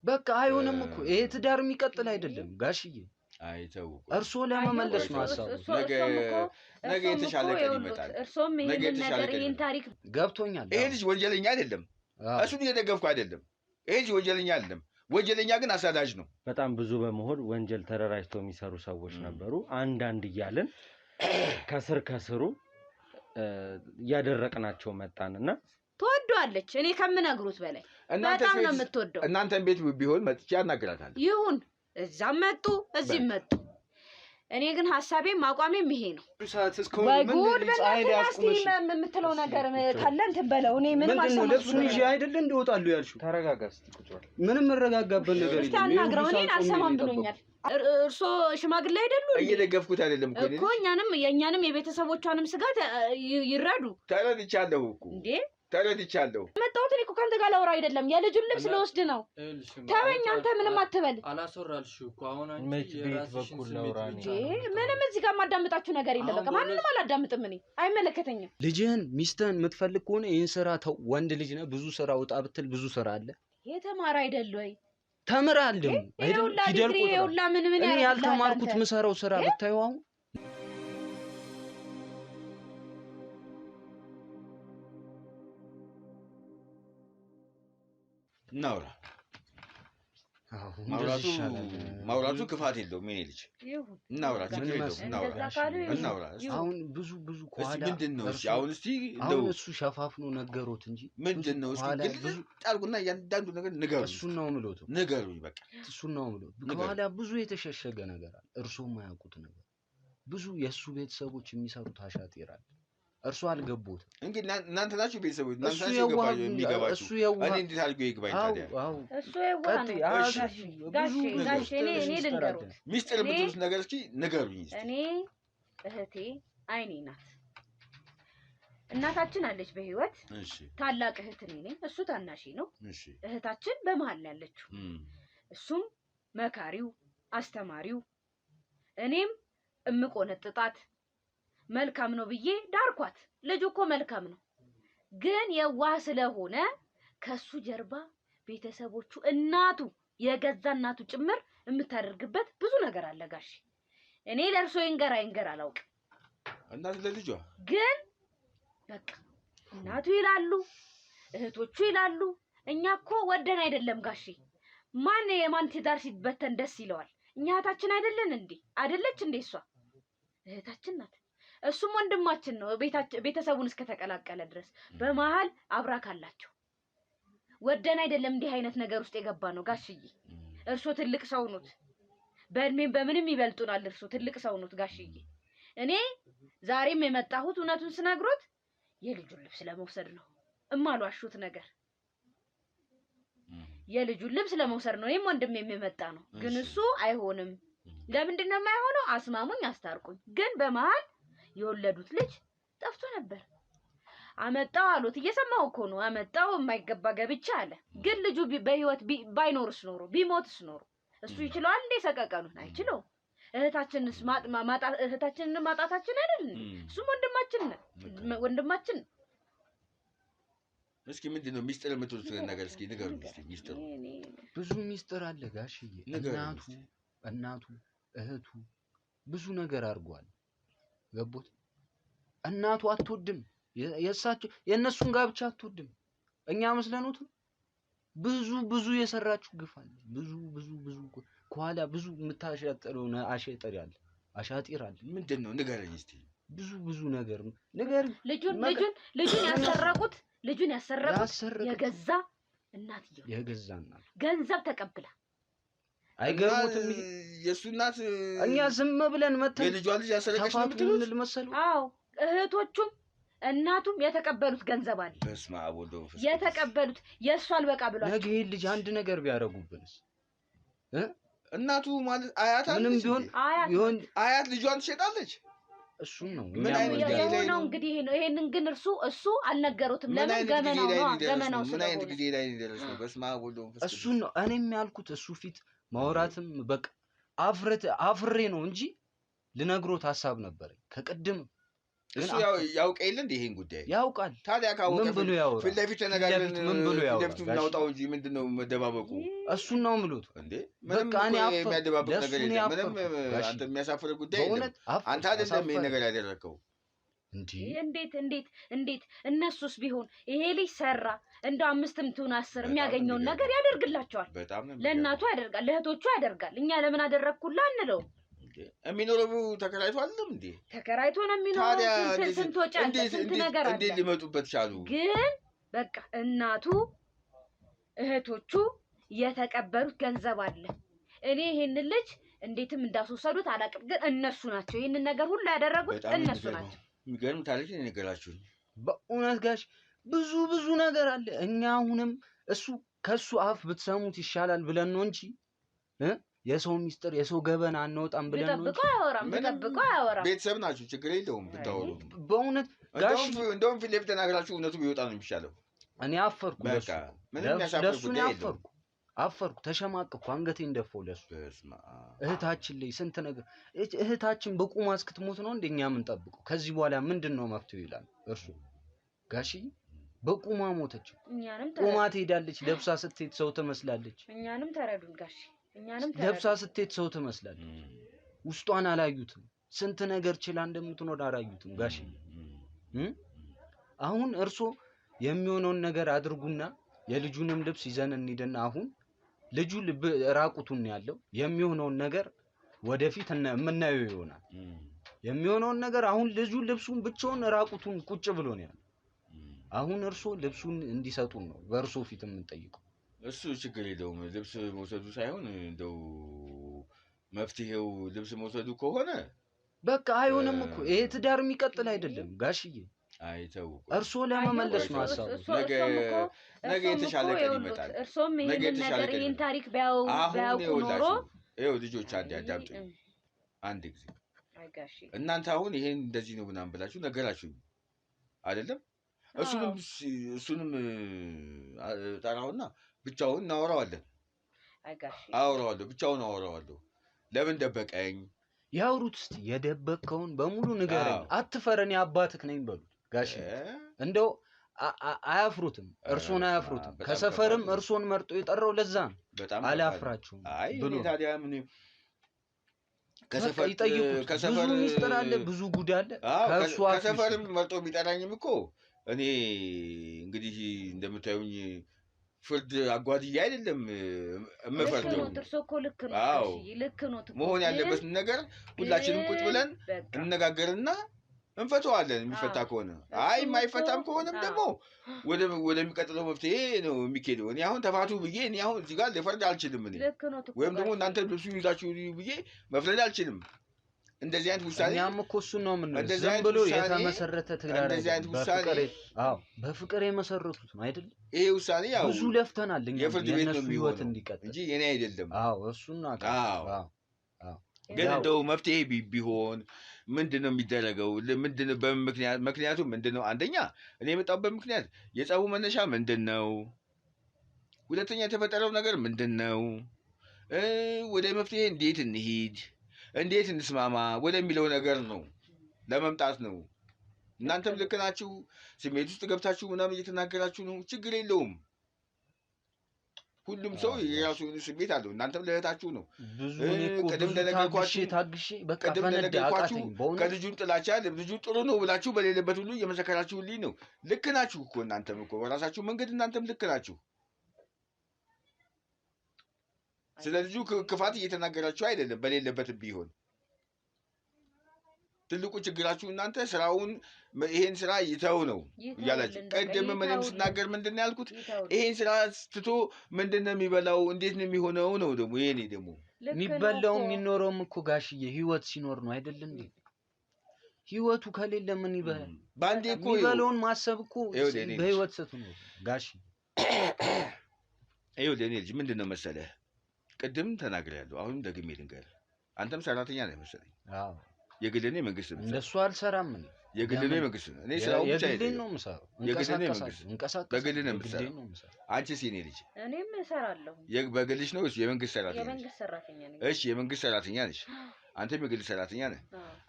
በቃ አይሆንም እኮ ይሄ ትዳር የሚቀጥል አይደለም ጋሽዬ አይተው እርሶ ለመመለስ ነው ሐሳቡ ነገ የተሻለ ቀን ይመጣል እርሶም ይሄን ነገር ይሄን ታሪክ ገብቶኛል ይሄ ልጅ ወንጀለኛ አይደለም እሱን እየደገፍኩ አይደለም ይሄ ልጅ ወንጀለኛ አይደለም ወንጀለኛ ግን አሳዳጅ ነው በጣም ብዙ በመሆን ወንጀል ተደራጅተው የሚሰሩ ሰዎች ነበሩ አንዳንድ ይያልን ከስሩ ያደረቅናቸው መጣንና ትወዷለች እኔ ከምነግሩት በላይ በጣም ነው የምትወደው እናንተን ቤት ቢሆን መጥቼ ያናግራታል ይሁን እዛም መጡ እዚህም መጡ እኔ ግን ሐሳቤም አቋሜም ይሄ ነው ባይጉድ በእናትህ የምትለው ነገር ካለ እንትን በለው እኔ ምንም አልሰማሁም ለሱን ይዤ አይደል እንደወጣሉ ያልሽው ተረጋጋ እስቲ ቁጭ በል ምንም መረጋጋበት ነገር የለም ታናግረው እኔን አልሰማም ብሎኛል እርሶ ሽማግሌ አይደሉ እየደገፍኩት አይደለም እኮ የኛንም የቤተሰቦቿንም ስጋት ይረዱ ተረድቻለሁ እኮ እንዴ ተረድቻለሁ መጣሁት እኮ ካንተ ጋር ላወራ አይደለም የልጁን ልብስ ልወስድ ነው ተወኝ አንተ ምንም አትበል አላሰራልሽው እኮ አሁን አንቺ የራስሽን በኩል ላውራ እንዴ ምንም እዚህ ጋር ማዳምጣችሁ ነገር የለም በቃ ማንንም አላዳምጥም እኔ አይመለከተኝም ልጅህን ሚስትህን የምትፈልግ ከሆነ ይሄን ስራ ተው ወንድ ልጅ ነህ ብዙ ስራ ወጣ ብትል ብዙ ስራ አለ የተማረ አይደል ወይ ተምራል ደግሞ አይደል ፊደል ቆጥራ እኔ ያልተማርኩት ምሰራው ስራ ብታዩ አሁን ናውራ ማውራቱ ክፋት የለውም ምን ልጅ እናውራ ችግር የለውም እናውራ አሁን ብዙ ኳላ ምንድነው አሁን እስቲ አሁን እሱ ሸፋፍኖ ነገሮት እንጂ ምንድነው እስቲ ግልጽ አድርጉና ያንዳንዱ ነገር ንገሩ እሱን ነው ምሎት ንገሩኝ በቃ እሱን ነው ምሎት ኳላ ብዙ የተሸሸገ ነገር አለ እርሶም ማያውቁት ነገር ብዙ የሱ ቤተሰቦች የሚሰሩት አሻጥር አለ እርሱ አልገቡት እንግዲህ እናንተ ናችሁ ቤተሰቦች እናንተ ናችሁ የሚገባችሁ እኔ እንዴት አድርጎ ይግባኝ ታዲያ እሱ ጋሽ እኔ ልንገሩት ሚስጥር የምትሉት ነገር እስኪ ንገሩኝ እኔ እህቴ አይኔ ናት እናታችን አለች በህይወት እሺ ታላቅ እህት እኔ ነኝ እሱ ታናሽ ነው እሺ እህታችን በመሃል ያለችው እሱም መካሪው አስተማሪው እኔም እምቆነጥጣት መልካም ነው ብዬ ዳርኳት ልጅ እኮ መልካም ነው ግን የዋህ ስለሆነ ከሱ ጀርባ ቤተሰቦቹ እናቱ የገዛ እናቱ ጭምር የምታደርግበት ብዙ ነገር አለ ጋሽ እኔ ለርሶ ይንገር አላውቅ እናት ለልጇ ግን በቃ እናቱ ይላሉ እህቶቹ ይላሉ እኛ እኮ ወደን አይደለም ጋሽ ማን የማን ትዳር ሲበተን ደስ ይለዋል እኛ እህታችን አይደለን እንዴ አይደለች እንዴ እሷ እህታችን ናት እሱም ወንድማችን ነው ቤተሰቡን እስከተቀላቀለ ድረስ በመሃል አብራክ አላቸው ወደን አይደለም እንዲህ አይነት ነገር ውስጥ የገባ ነው ጋሽዬ እርሶ ትልቅ ሰው ኖት በእድሜም በምንም ይበልጡናል እርሶ ትልቅ ሰው ኖት ጋሽዬ እኔ ዛሬም የመጣሁት እውነቱን ስነግሮት የልጁን ልብስ ለመውሰድ ነው እማልዋሹት ነገር የልጁን ልብስ ለመውሰድ ነው እኔም ወንድሜም የመጣ ነው ግን እሱ አይሆንም ለምንድን ነው የማይሆነው አስማሙኝ አስታርቁኝ ግን በመሃል የወለዱት ልጅ ጠፍቶ ነበር አመጣው አሉት እየሰማው እኮ ነው አመጣው የማይገባ ገብቻ አለ ግን ልጁ በህይወት ባይኖርስ ኖሮ ቢሞትስ ኖሮ እሱ ይችላል እንዴ ሰቀቀኑን አይችለው እህታችንስ እህታችንን ማጣታችን አይደል እሱም ወንድማችን እስኪ ምንድነው ሚስጥር የምትሉት ነገር እስኪ ንገሩኝ እስኪ ሚስጥሩ ብዙ ሚስጥር አለ ጋሽዬ እናቱ እህቱ ብዙ ነገር አድርጓል ገቦት እናቱ አትወድም የነሱን ጋብቻ አትወድም እኛ መስለኑት ብዙ የሰራችሁ ግፋል ብዙ ኳላ ብዙ ምታሻጥረው አሻጥር ያለ አሻጥር አለ ምንድነው ንገረኝ እስቲ ብዙ ነገር ነገር ልጁን ያሰረቁት የገዛ እናት ገንዘብ ተቀብላ አይገርሙትም የሱ እናት እኛ ዝም ብለን መተን የልጇ ልጅ ያሰረቀች ነው የምትሉት አዎ እህቶቹም እናቱም የተቀበሉት ገንዘብ አለ በስመ አብ ወልድ ወመንፈስ የተቀበሉት የሱ አልበቃ ብሏል ነገ ልጅ አንድ ነገር ቢያረጉብንስ እናቱ ማለት አያት ምንም ቢሆን አያት ልጇን ትሸጣለች እሱን ነው ምን አይነት ነው እንግዲህ ነው ይሄንን ግን እሱ አልነገሩትም ለምን ገመናው ምን አይነት ጊዜ ላይ ደረሰው በስመ አብ ወልድ ወመንፈስ እሱን ነው እኔም ያልኩት እሱ ፊት ማውራትም በቃ አፍሬ ነው እንጂ ልነግሮት ሐሳብ ነበር ከቀደም እሱ ያውቅ የለ እንደ ይሄን ጉዳይ ያውቃል። ታዲያ ካወቀ ምን ብሎ ያወራ? ፊት ለፊት ተነጋግረን ምን ብሎ ያወራ? ለፊቱ እናውጣው እንጂ ምንድነው መደባበቁ? እሱን ነው የምሉት እንዴ ምንም የሚያደባበቅ ነገር የለም። ምንም አንተ የሚያሳፍር ጉዳይ የለም። አንተ አይደለም ይሄን ነገር ያደረከው። እንዴት እነሱስ ቢሆን ይሄ ልጅ ሰራ እንደ 5ም ትሁን 10 የሚያገኘውን ነገር ያደርግላቸዋል። ለእናቱ ያደርጋል፣ ለእህቶቹ ያደርጋል። እኛ ለምን አደረግኩላ አንለው? የሚኖረው ተከራይቶ አይደለም እንዴ? ተከራይቶ ነው የሚኖረው። ስንት ወጪ አለ፣ ስንት ነገር አለ። እንዴት ሊመጡበት ቻሉ? ግን በቃ እናቱ እህቶቹ የተቀበሉት ገንዘብ አለ። እኔ ይሄንን ልጅ እንዴትም እንዳስወሰዱት አላውቅም፣ ግን እነሱ ናቸው ይሄንን ነገር ሁሉ ያደረጉት እነሱ ናቸው። የሚገርም ታሪክ ነው የነገራችሁኝ። በእውነት ጋሽ ብዙ ነገር አለ። እኛ አሁንም ከሱ አፍ ብትሰሙት ይሻላል ብለን ነው እንጂ የሰው ሚስጥር የሰው ገበና አንወጣም ብለን ነው። ተጠብቆ አያወራም። ቤተሰብ ናችሁ፣ ችግር የለውም ብታወሩ። በእውነት ጋሽ እንደውም ፊት ለፊት ተናግራችሁ እውነቱ ቢወጣ ነው የሚሻለው። እኔ አፈርኩ፣ አፈርኩ፣ ተሸማቅኩ፣ አንገቴን ደፋው ለሱ። እህታችን ላይ ስንት ነገር እህታችን በቁማ እስክትሞት ነው እንደኛ ምን ጠብቀው? ከዚህ በኋላ ምንድነው መፍትሄው ይላል እርሱ። ጋሺ በቁማ ሞተች። ቁማ ትሄዳለች፣ ለብሳ ስትሄድ ሰው ትመስላለች። እኛንም ተረዱን ጋሺ፣ ለብሳ ስትሄድ ሰው ትመስላለች። ውስጧን አላዩትም። ስንት ነገር ችላ እንደምትኖር አላዩትም ጋሺ። አሁን እርሶ የሚሆነውን ነገር አድርጉና የልጁንም ልብስ ይዘን እንሂድና አሁን ልጁ ራቁቱን ያለው የሚሆነውን ነገር ወደፊት የምናየው ይሆናል። የሚሆነውን ነገር አሁን ልጁ ልብሱን ብቻውን ራቁቱን ቁጭ ብሎ ነው ያለው። አሁን እርሶ ልብሱን እንዲሰጡን ነው በእርሶ ፊት የምንጠይቀው። እሱ ችግር የለውም። ልብስ መውሰዱ ሳይሆን እንደው መፍትሄው ልብስ መውሰዱ ከሆነ በቃ አይሆንም እኮ ይሄ ትዳር የሚቀጥል አይደለም ጋሽዬ። አይተው እርሶ ለመመለስ ነው ሀሳቡ። ነገ የተሻለ ቀን ይመጣል። እርሶም ይሄንን ነገር ይሄን ታሪክ ቢያውቁ ኖሮ ይኸው ልጆች አንድ ያዳምጡኝ አንድ ጊዜ። እናንተ አሁን ይሄን እንደዚህ ነው ምናምን ብላችሁ ነገራችሁ አይደለም? እሱንም ጠራውና ብቻውን እናወራዋለን። አወራዋለሁ፣ ብቻውን አወራዋለሁ። ለምን ደበቀኝ? ያውሩት እስቲ፣ የደበቀውን በሙሉ ንገረኝ። አትፈረን፣ አባትህ ነኝ በሉት ጋሽ። እንደው አያፍሩትም፣ እርሶን አያፍሩትም። ከሰፈርም እርሶን መርጦ የጠራው ለዛ ነው። አላፍራችሁም ብሎ ታዲያ ምን ከሰፈር ይጠይቁት። ብዙ ሚስጥር አለ፣ ብዙ ጉድ አለ። ከሰፈርም መርጦ ቢጠራኝም እኮ እኔ እንግዲህ እንደምታዩኝ ፍርድ አጓድዬ አይደለም የምፈርደው። ልክ ነው መሆን ያለበት ነገር ሁላችንም ቁጭ ብለን እንነጋገርና እንፈተዋለን። የሚፈታ ከሆነ አይ የማይፈታም ከሆነም ደግሞ ወደሚቀጥለው መፍትሄ ነው የሚኬደው። እኔ አሁን ተፋቱ ብዬ እኔ አሁን እዚህ ጋር ልፈርድ አልችልም። እኔ ወይም ደግሞ እናንተ ልብሱ ይዛችሁ ብዬ መፍረድ አልችልም። እንደዚህ አይነት ውሳኔ እኛም እኮ እሱን ነው የምንለው። ዝም ብሎ የተመሰረተ ትዳር በፍቅር የመሰረቱት ነው አይደል? ይሄ ውሳኔ ያው ብዙ ለፍተናል እኛ የፍርድ ቤት ነው ህይወት እንዲቀጥል እንጂ የኔ አይደለም። እሱን ግን እንደው መፍትሄ ቢሆን ምንድነው የሚደረገው? ምንድነው ምክንያቱም ምንድነው? አንደኛ እኔ የመጣሁበት ምክንያት የጸቡ መነሻ ምንድነው? ሁለተኛ የተፈጠረው ነገር ምንድነው? ወደ መፍትሄ እንዴት እንሂድ፣ እንዴት እንስማማ ወደሚለው ነገር ነው ለመምጣት ነው። እናንተም ልክ ናችሁ። ስሜት ውስጥ ገብታችሁ ምናምን እየተናገራችሁ ነው። ችግር የለውም። ሁሉም ሰው የራሱ ስሜት አለው። እናንተም ለእህታችሁ ነው። ቅድም እንደነገርኳችሁ ከልጁም ጥላቻ ልጁ ጥሩ ነው ብላችሁ በሌለበት ሁሉ እየመሰከራችሁልኝ ነው። ልክ ናችሁ እኮ እናንተም እኮ በራሳችሁ መንገድ እናንተም ልክ ናችሁ። ስለ ልጁ ክፋት እየተናገራችሁ አይደለም። በሌለበት ቢሆን ትልቁ ችግራችሁ እናንተ ስራውን ይሄን ስራ ይተው ነው እያላችሁ። ቀደም ምንም ስናገር ምንድን ነው ያልኩት? ይሄን ስራ ትቶ ምንድን ነው የሚበላው? እንዴት ነው የሚሆነው ነው ደግሞ ይሄኔ ደግሞ የሚበላው የሚኖረውም እኮ ጋሽዬ ህይወት ሲኖር ነው አይደል እንዴ? ህይወቱ ከሌለ ምን ይበላል? ባንዴ እኮ የሚበላውን ማሰብ እኮ በህይወት ስትኖር ጋሽዬ። ይኸውልህ እኔ ልጅ ምንድን ነው መሰለህ ቅድም ተናግሬያለሁ። አሁን ደግሜ ልንገርህ። አንተም ሰራተኛ ነህ መሰለኝ። አዎ የግልን መንግስት ነው። እንደሱ አልሰራም እኔ። የግልን መንግስት ነው። እኔ ስራው ብቻ የግልን ነው የምሰራው። የግልን መንግስት በግልን ነው የምሰራው። አንቺስ የኔ ልጅ? እኔም እሰራለሁ። በግልሽ ነው? የመንግስት ሰራተኛ? የመንግስት ሰራተኛ ነኝ። እሺ የመንግስት ሰራተኛ ነሽ። አንተም የግል ሰራተኛ ነህ።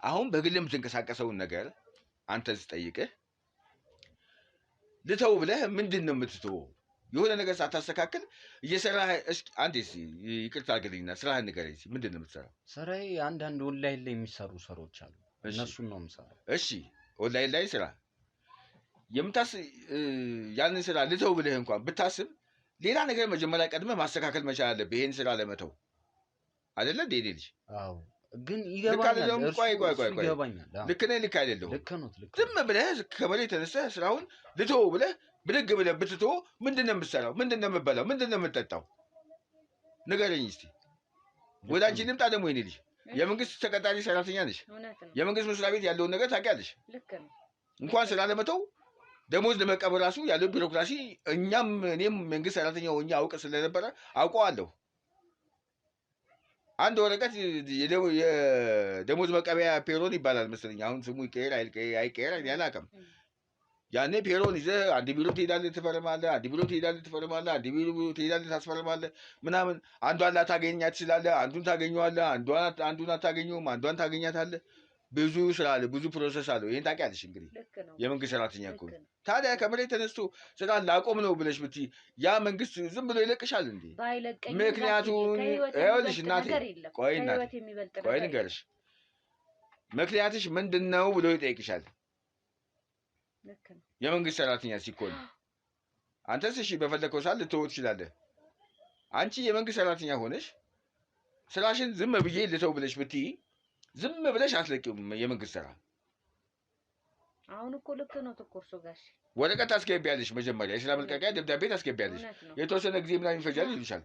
አሁን በግል የምትንቀሳቀሰውን ነገር አንተ ስጠይቅህ ልተው ብለህ ምንድን ነው የምትተወው? የሆነ ነገር ሳታስተካክል እየሰራህ አንዴ ይቅርታ አድርግልኝና ስራህን ንገረኝ። ምንድን ነው የምትሰራው? ስራዬ አንዳንድ ኦንላይን ላይ የሚሰሩ ስራዎች አሉ። እነሱን ነው የምሰራው። እሺ ኦንላይን ላይ ስራ ያንን ስራ ልተው ብለህ እንኳን ብታስብ ሌላ ነገር መጀመሪያ ቀድመህ ማስተካከል መቻል አለብህ። ይሄን ስራ ለመተው አይደለ እንዴ ልጅ? አዎ ግን ይገባኛል። ቆይ ልክ ነህ ልክ አይደለሁም? ዝም ብለህ ከመሬት ተነስተህ ስራውን ልተው ብለህ ብድግ ብለህ ብትተው ምንድን ነው የምትሰራው? ምንድን ነው የምትበላው? ምንድን ነው የምትጠጣው? ንገረኝ እስኪ። ወደ አንቺ ልምጣ ደግሞ የኔ ልጅ። የመንግስት ተቀጣሪ ሰራተኛ ነሽ። የመንግስት መስሪያ ቤት ያለውን ነገር ታውቂያለሽ። እንኳን ስራ ለመተው ደሞዝ ለመቀበል ራሱ ያለው ቢሮክራሲ እኔም መንግስት ሰራተኛ ሆኜ አውቅ ስለነበረ አውቀዋለሁ። አንድ ወረቀት የደሞዝ መቀበያ ፔሮን ይባላል መሰለኝ። አሁን ስሙ ይቀየር አይቀየር አላውቅም። ያኔ ፔሮን ይዘህ አንድ ቢሮ ትሄዳለህ ትፈርማለህ፣ አንድ ቢሮ ትሄዳለህ ትፈርማለህ፣ አንድ ቢሮ ትሄዳለህ ታስፈርማለህ ምናምን። አንዷን ላታገኛት ትችላለህ፣ አንዱን ታገኘዋለህ፣ አንዱን አታገኘውም፣ አንዷን ታገኛታለህ። ብዙ ስራ አለ፣ ብዙ ፕሮሰስ አለው። ይሄን ታውቂያለሽ እንግዲህ የመንግስት ሰራተኛ እኮ። ታዲያ ከመሬት ተነስቶ ስራ ላቆም ነው ብለሽ ብትይ ያ መንግስት ዝም ብሎ ይለቅሻል እንዴ? ምክንያቱም ይኸውልሽ እናቴ፣ ቆይ ንገርሽ፣ ምክንያትሽ ምንድን ነው ብሎ ይጠይቅሻል የመንግስት ሰራተኛ ሲኮን። አንተስ እሺ በፈለከው ሰዓት ልትወው ትችላለህ። አንቺ የመንግስት ሰራተኛ ሆነሽ ስራሽን ዝም ብዬ ልተው ብለሽ ብትይ ዝም ብለሽ አትለቂውም የመንግስት ስራ። አሁን እኮ ልክ ነው ተቆርሶ ጋሽ። ወረቀት ታስገቢያለሽ፣ መጀመሪያ የስራ መልቀቂያ ደብዳቤ ታስገቢያለሽ። የተወሰነ ጊዜ ምናምን ይፈጃል ይልሻል።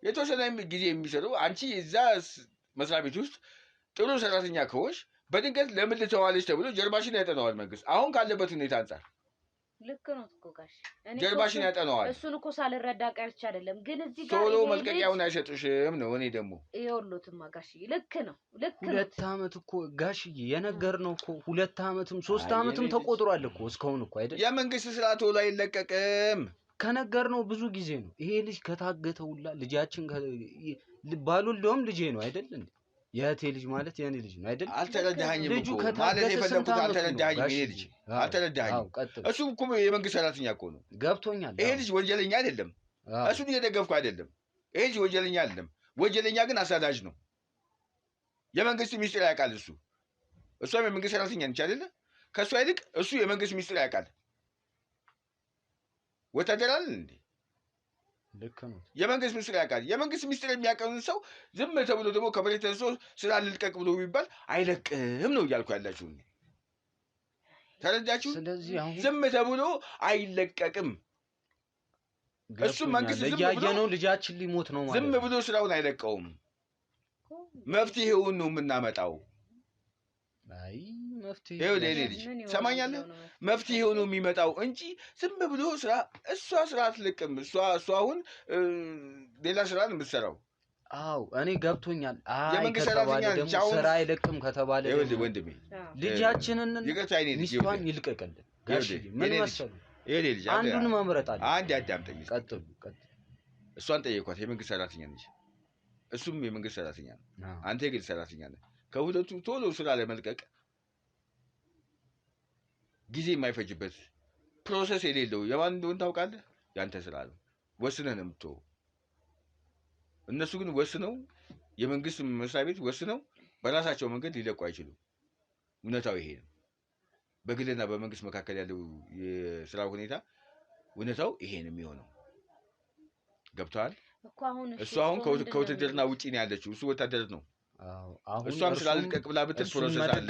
የተወሰነ ጊዜ የሚሰሩ አንቺ እዛ መስሪያ ቤት ውስጥ ጥሩ ሰራተኛ ከሆንሽ በድንገት ለምን ልተዋለሽ ተብሎ ጀርባሽን ያጠናዋል መንግስት። አሁን ካለበት ሁኔታ አንጻር ልክ ነው እኮ ጋሽ። ጀርባሽን ያጠናዋል። እሱን እኮ ሳልረዳ ቀርቼ አይደለም፣ ግን እዚህ ጋር ቶሎ መልቀቂያውን አይሰጡሽም ነው። እኔ ደግሞ ይኸውልዎትማ ጋሽዬ፣ ልክ ነው 2 ዓመት እኮ ጋሽዬ የነገርነው እኮ 2 ዓመትም 3 ዓመትም ተቆጥሯል እኮ እስካሁን እኮ አይደል? የመንግስት ስራ ቶሎ አይለቀቅም። ከነገርነው ብዙ ጊዜ ነው። ይሄ ልጅ ከታገተውላ ልጃችን ባልወልደውም ልጄ ነው አይደል እንዴ? የእህቴ ልጅ ማለት የኔ ልጅ ነው አይደል? አልተረዳኸኝም እኮ ማለት የፈለኩት አልተረዳኸኝም። ይሄ ልጅ አልተረዳኸኝም። እሱ እኮ የመንግስት ሰራተኛ እኮ ነው። ገብቶኛል። ይሄ ልጅ ወንጀለኛ አይደለም። እሱን እየደገፍኩ አይደለም። ይሄ ልጅ ወንጀለኛ አይደለም። ወንጀለኛ ግን አሳዳጅ ነው። የመንግስት ሚስጥር ያውቃል እሱ። እሷም የመንግስት ሰራተኛ ነች አይደለ? ከእሷ ይልቅ እሱ የመንግስት ሚስጥር ያውቃል። ወታደር አይደል እንዴ? ልክ ነው። የመንግስት ሚስጥር ያውቃል። የመንግስት ሚስጥር የሚያውቀውን ሰው ዝም ተብሎ ደግሞ ከመሬት ተነስቶ ስራ ልልቀቅ ብሎ ቢባል አይለቅም ነው እያልኩ ያላችሁ። ተረዳችሁ? ስለዚህ አሁን ዝም ተብሎ አይለቀቅም። እሱ መንግስት ዝም ብሎ ነው ልጃችን ሊሞት ነው ማለት ዝም ብሎ ስራውን አይለቀውም። መፍትሄውን ነው የምናመጣው። አይ መፍትሄ ይኸው ለኔ ልጅ ሰማኛለህ፣ መፍትሄው ነው የሚመጣው እንጂ ዝም ብሎ እሷ ስራ አትለቅም። እሷ አሁን ሌላ ስራ ነው የምትሰራው። አዎ እኔ ገብቶኛል። የመንግስት ሰራተኛ ነች። አሁን ስራ አይለቅም ከተባለ ወንድሜ ልጃችንን ሚስቷን ይልቀቅልን። ጋሽ ምን መሰሉ ልጅ አንዱን መምረጥ አለ። አንድ አዳምጠኝ። ቀጥሉ። እሷን ጠየኳት። የመንግስት ሰራተኛ ነች፣ እሱም የመንግስት ሰራተኛ ነው። አንተ የግል ሰራተኛ ነህ። ከሁለቱ ቶሎ ስራ ለመልቀቅ ጊዜ የማይፈጅበት ፕሮሰስ የሌለው የማን እንደሆነ ታውቃለህ? ያንተ ስራ ነው። ወስነህ ነው የምትተወው። እነሱ ግን ወስነው የመንግስት መስሪያ ቤት ወስነው በራሳቸው መንገድ ሊለቁ አይችሉም። እውነታው ይሄ ነው። በግልና በመንግስት መካከል ያለው የስራ ሁኔታ እውነታው ይሄ ነው የሚሆነው። ገብቶሃል? እሱ አሁን ከውትድርና ውጪ ነው ያለችው። እሱ ወታደር ነው። እሷም ስላልቀቅ ብላ ብትል ፕሮሰስ አለ።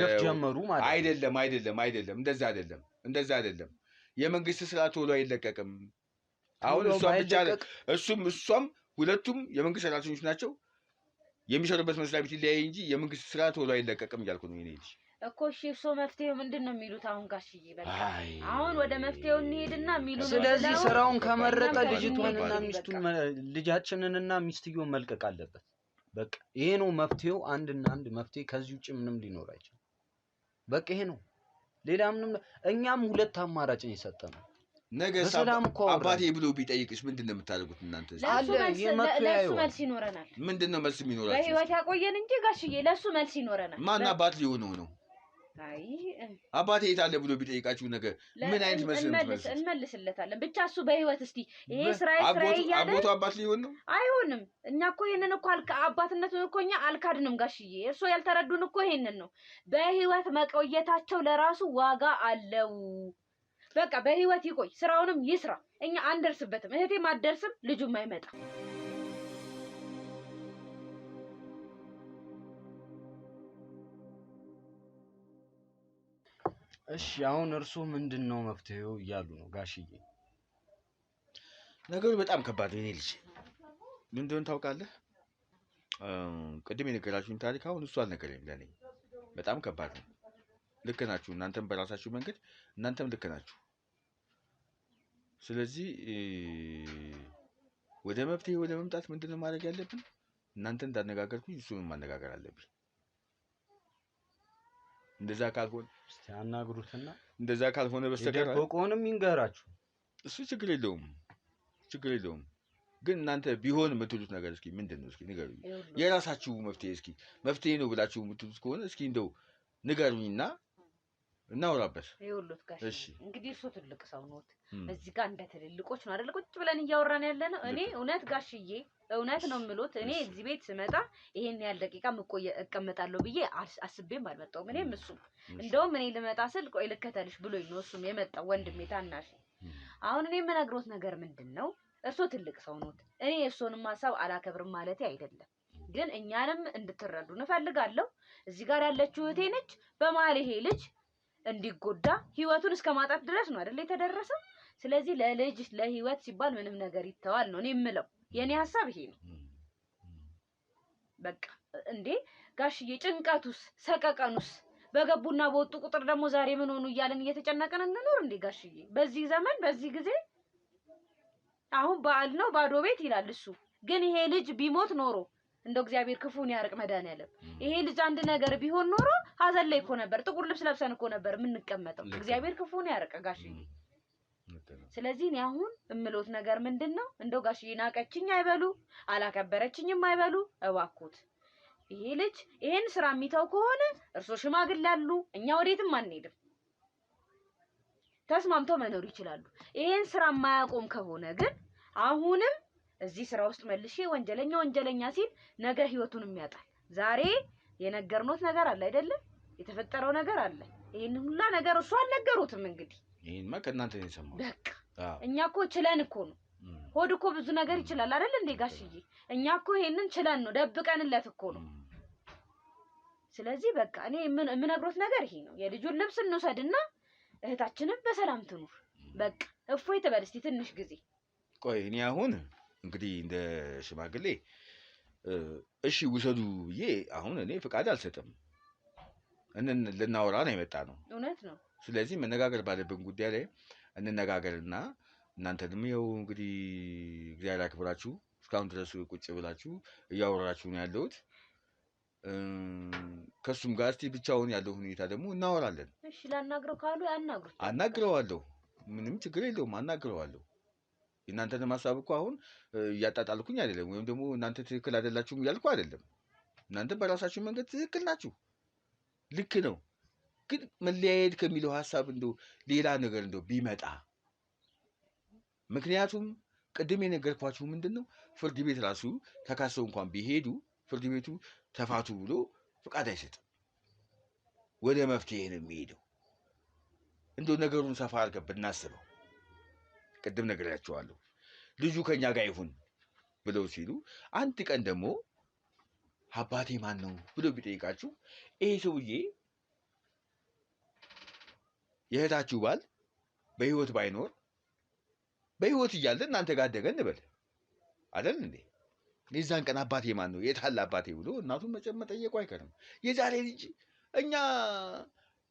አይደለም። እንደዛ አይደለም። የመንግስት ስራ ቶሎ አይለቀቅም። አሁን እሷም ሁለቱም የመንግስት ሰራተኞች ናቸው። የሚሰሩበት መስሪያ ቤት ይለያይ እንጂ የመንግስት ስራ ቶሎ አይለቀቅም እያልኩ ነው። እኔ ልጅ እኮ እሺ፣ እርሶ መፍትሄው ምንድን ነው የሚሉት? አሁን ጋሽዬ በቃ አሁን ወደ መፍትሄው እንሄድና የሚሉት ስለዚህ ስራውን ከመረጠ ልጅቷንና ሚስቱን ልጃችንንና ሚስትየውን መልቀቅ አለበት። በቃ ይሄ ነው መፍትሄው። አንድና አንድ መፍትሄ። ከዚህ ውጭ ምንም ሊኖር አይችልም። በቃ ይሄ ነው። ሌላ ምንም። እኛም 2 አማራጭ ነው የሰጠነው። ነገ አባቴ ብሎ ቢጠይቅሽ ምንድን ነው የምታደርጉት እናንተ? ለሱ መልስ ይኖረናል። ምንድን ነው መልስ የሚኖራችሁ? በህይወት ያቆየን እንጂ ጋሽዬ ለሱ መልስ ይኖረናል። ማን አባት ሊሆነው ነው? አይ አባቴ የት አለ ብሎ ቢጠይቃችሁ ነገር ምን አይነት መስመር እንመልስለታለን። ብቻ እሱ በህይወት እስቲ ይሄ ስራዬ እያለ አባቱ አባት ሊሆን ነው? አይሆንም። እኛ እኮ ይሄንን እኮ አባትነቱን እኮ እኛ አልካድንም ጋሽዬ። እርሶ ያልተረዱን እኮ ይሄንን ነው። በህይወት መቆየታቸው ለራሱ ዋጋ አለው። በቃ በህይወት ይቆይ፣ ስራውንም ይስራ። እኛ አንደርስበትም። እህቴም አትደርስም፣ ልጁም አይመጣም። እሺ አሁን እርሱ ምንድነው መፍትሄው እያሉ ነው ጋሽዬ? ነገሩ በጣም ከባድ ነው የኔ ልጅ። ምን እንደሆነ ታውቃለህ? ቅድም የነገራችሁኝ ታሪክ አሁን እሱ አልነገረኝም ለኔ። በጣም ከባድ ነው። ልክ ናችሁ እናንተም በራሳችሁ መንገድ፣ እናንተም ልክ ናችሁ። ስለዚህ ወደ መፍትሄ ወደ መምጣት ምንድነው ማድረግ ያለብን? እናንተ እንዳነጋገርኩኝ እሱንም ማነጋገር አለብኝ። እንደዛ ካልሆነ እስቲ አናግሩትና እንደዛ ካልሆነ በስተቀር የደበቀውንም ይንገራችሁ። እሱ ችግር የለውም። ግን እናንተ ቢሆን የምትሉት ነገር እስኪ ምንድነው? እስኪ ንገሩኝ። የራሳችሁ መፍትሄ ነው ብላችሁ የምትሉት ከሆነ እስኪ እንደው ንገሩኝና እናውራበት። ይኸውልህ ጋሽ እንግዲህ እሱ ትልቅ ሰው ነው። እዚህ ጋር እንደ ትልልቆች ነው አይደል ቁጭ ብለን እያወራን ያለ ነው። እኔ እውነት ጋሽዬ እውነት ነው የምሉት። እኔ እዚህ ቤት ስመጣ ይሄን ያህል ደቂቃ እቀመጣለሁ ብዬ አስቤም አልመጣሁም። እኔም እሱም እንደውም እኔ ልመጣ ስል ቆይ ልከተልሽ ብሎኝ ነው እሱም የመጣው ወንድሜ ታናሽ። አሁን እኔ የምነግሮት ነገር ምንድነው? እሱ ትልቅ ሰው ነው። እኔ እሱንም ሐሳብ አላከብርም ማለት አይደለም፣ ግን እኛንም እንድትረዱ እንፈልጋለሁ። እዚህ ጋር ያለችው እህቴ ነች። በመሀል ይሄ ልጅ እንዲጎዳ ህይወቱን እስከ ማጣት ድረስ ነው አይደል የተደረሰው። ስለዚህ ለልጅ ለህይወት ሲባል ምንም ነገር ይተዋል ነው እኔ የምለው። የኔ ሐሳብ ይሄ ነው። በቃ እንዴ ጋሽዬ ጭንቀቱስ ሰቀቀኑስ በገቡና በወጡ ቁጥር ደግሞ ዛሬ ምን ሆኑ እያልን እየተጨነቀን እንኖር እንዴ ጋሽዬ? በዚህ ዘመን በዚህ ጊዜ አሁን በዓል ነው ባዶ ቤት ይላል እሱ። ግን ይሄ ልጅ ቢሞት ኖሮ እንደው እግዚአብሔር ክፉን ያርቅ መድኃኒዓለም። ይሄ ልጅ አንድ ነገር ቢሆን ኖሮ ሀዘን ላይ እኮ ነበር፣ ጥቁር ልብስ ለብሰን እኮ ነበር የምንቀመጠው። እግዚአብሔር ክፉን ያርቅ ጋሽዬ። ስለዚህ እኔ አሁን እምሎት ነገር ምንድነው? እንደው ጋሽዬ ናቀችኝ አይበሉ፣ አላከበረችኝም አይበሉ። እባክዎት ይሄ ልጅ ይሄን ስራ የሚተው ከሆነ እርሶ ሽማግሌ አሉ፣ እኛ ወዴትም አንሄድም። ተስማምተው መኖር ይችላሉ። ይሄን ስራ የማያቆም ከሆነ ግን አሁንም እዚህ ስራ ውስጥ መልሼ ወንጀለኛ ሲል ነገ ህይወቱንም ያጣል። ዛሬ የነገርኖት ነገር አለ አይደለ? የተፈጠረው ነገር አለ። ይሄን ሁላ ነገር እሱ አልነገሩትም። እንግዲህ ይሄንማ ከእናንተ ነው የሰማሁት። በቃ እኛ እኮ ችለን እኮ ነው። ሆድ እኮ ብዙ ነገር ይችላል አይደል እንዴ ጋሽዬ? እኛ እኮ ይሄንን ችለን ነው ደብቀንለት እኮ ነው። ስለዚህ በቃ እኔ የምነግሮት ነገር ይሄ ነው። የልጁን ልብስ እንውሰድና እህታችንን በሰላም ትኑር። በቃ እፎይ ትበል እስቲ ትንሽ ጊዜ። ቆይ እኔ አሁን እንግዲህ እንደ ሽማግሌ እሺ ውሰዱ ብዬ አሁን እኔ ፍቃድ አልሰጥም። ልናወራ ነው የመጣ ነው። እውነት ነው። ስለዚህ መነጋገር ባለብን ጉዳይ ላይ እንነጋገርና እናንተንም ይኸው እንግዲህ እግዚአብሔር ያክብራችሁ እስካሁን ድረስ ቁጭ ብላችሁ እያወራችሁ ነው ያለሁት። ከሱም ጋር እስቲ ብቻውን ያለው ሁኔታ ደግሞ እናወራለን። እሺ ላናግረው ካሉ ያናግሩት። አናግረዋለሁ፣ ምንም ችግር የለውም አናግረዋለሁ። እናንተን ሐሳብ እኮ አሁን እያጣጣልኩኝ አይደለም፣ ወይም ደግሞ እናንተ ትክክል አይደላችሁም እያልኩ አይደለም። እናንተ በራሳችሁ መንገድ ትክክል ናችሁ፣ ልክ ነው። ግን መለያየት ከሚለው ሐሳብ እንደው ሌላ ነገር እንደው ቢመጣ፣ ምክንያቱም ቅድም የነገርኳችሁ ምንድነው ፍርድ ቤት ራሱ ተካሰው እንኳን ቢሄዱ ፍርድ ቤቱ ተፋቱ ብሎ ፍቃድ አይሰጥም። ወደ መፍትሄ ነው የሚሄደው። እንደው ነገሩን ሰፋ አድርገን ብናስበው፣ ቅድም ነግሬያቸዋለሁ ልጁ ከኛ ጋር ይሁን ብለው ሲሉ አንድ ቀን ደግሞ አባቴ ማን ነው ብሎ ቢጠይቃችሁ ይሄ ሰውዬ የእህታችሁ ባል በህይወት ባይኖር በህይወት እያለ እናንተ ጋር አደገ እንበል አይደል እንዴ? የዛን ቀን አባቴ ማን ነው የታለ አባቴ ብሎ እናቱን መጠየቁ አይቀርም። የዛሬ ልጅ እኛ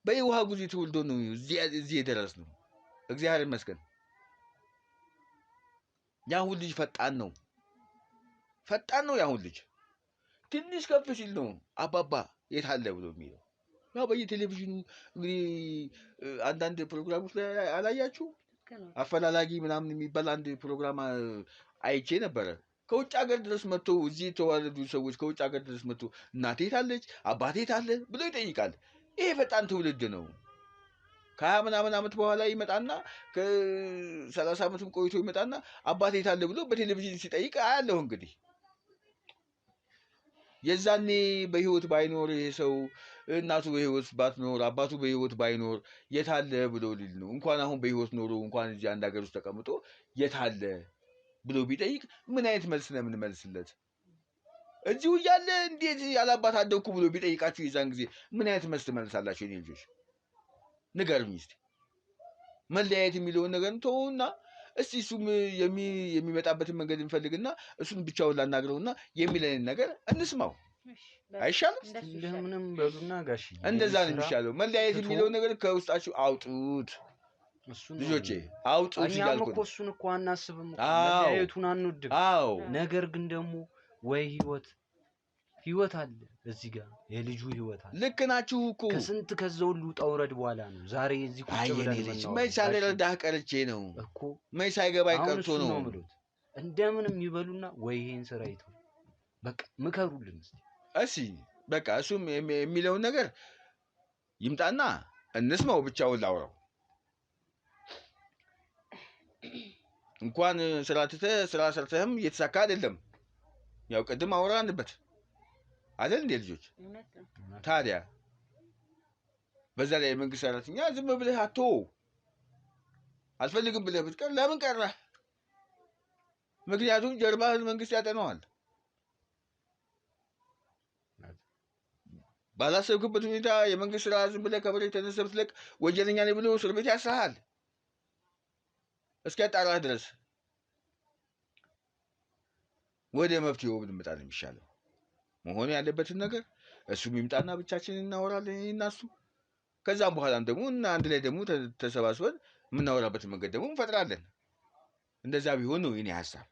በውሃ ጉዞ ተወልዶ ነው እዚህ የደረስነው። እግዚአብሔር ይመስገን። ያሁን ልጅ ፈጣን ነው ያሁን ልጅ። ትንሽ ከፍ ሲል ነው አባባ የታለ ብሎ የሚለው። ያው በየቴሌቪዥኑ እንግዲህ አንዳንድ ፕሮግራሞች ላይ አላያችሁ? አፈላላጊ ምናምን የሚባል አንድ ፕሮግራም አይቼ ነበረ። ከውጭ ሀገር ድረስ መጥቶ እዚህ የተዋለዱ ሰዎች ከውጭ ሀገር ድረስ መጥቶ እናቴ ታለች አባቴ ታለ ብሎ ይጠይቃል። ይሄ ፈጣን ትውልድ ነው። ከ20 ምናምን ዓመት በኋላ ይመጣና ከ30 ዓመትም ቆይቶ ይመጣና አባቴ የት አለ ብሎ በቴሌቪዥን ሲጠይቅ አያለሁ። እንግዲህ የዛኔ በህይወት ባይኖር ይሄ ሰው እናቱ በህይወት ባትኖር አባቱ በህይወት ባይኖር የት አለ ብሎ ሊል ነው። እንኳን አሁን በህይወት ኖሮ እንኳን እዚህ አንድ ሀገር ውስጥ ተቀምጦ የት አለ ብሎ ቢጠይቅ ምን አይነት መልስ ነው የምንመልስለት? እዚሁ እያለ እንዴት ያላባት አደኩ ብሎ ቢጠይቃችሁ የዛን ጊዜ ምን አይነት መልስ ትመልሳላችሁ? የኔ ልጆች ንገሩኝ እስቲ። መለያየት የሚለውን ነገር ተውና እስቲ እሱም የሚመጣበትን መንገድ እንፈልግና እሱን ብቻውን ላናግረውና የሚለንን ነገር እንስማው። አይሻልም? እንደምንም በሉና ጋሽ እንደዛ ነው የሚሻለው። መለያየት የሚለውን ነገር ከውስጣችሁ አውጡት ልጆቼ፣ አውጡት እያልኩ ነው። እሱን እኮ አናስብም እኮ መለያየቱን አንወድም። አዎ ነገር ግን ደግሞ ወይ ህይወት አለ እዚህ ጋር የልጁ ህይወት አለ። ልክ ናችሁ እኮ ከስንት ከዛ ሁሉ ጠውረድ በኋላ ነው ዛሬ እዚህ ቁጭ ብለን ነው። መች ሳልረዳህ ቀርቼ ነው እኮ መች ሳይገባኝ ቀርቶ ነው። እንደምንም ይበሉና ወይ ይሄን ስራ ይተው በቃ ምከሩልን እስቲ በቃ እሱም የሚለውን ነገር ይምጣና እንስማው። ብቻውን ላውራው እንኳን ስራ ሰርተህም እየተሳካ አይደለም። ያው ቅድም አወራንበት አይደል እንዴ ልጆች? ታዲያ በዛ ላይ የመንግስት ሰራተኛ ዝም ብለህ አልፈልግም ብለህ ብትቀር ለምን ቀረህ? ምክንያቱም ጀርባህን መንግስት ያጠናዋል። ባላሰብክበት ሁኔታ የመንግስት ስራ ዝም ብለህ ከመሬት ተነስተህ ብትለቅ ወንጀለኛ ነኝ ብሎ እስር ቤት ያስርሃል እስኪያጣራህ ድረስ። ወደ መፍትሄው ብንመጣ ነው የሚሻለው። መሆን ያለበትን ነገር እሱም ይምጣና ብቻችንን እናወራለን እና እሱ ከዛም በኋላም ደግሞ አንድ ላይ ደግሞ ተሰባስበን የምናወራበትን መንገድ ደግሞ እንፈጥራለን። እንደዛ ቢሆን ነው የኔ ሀሳብ።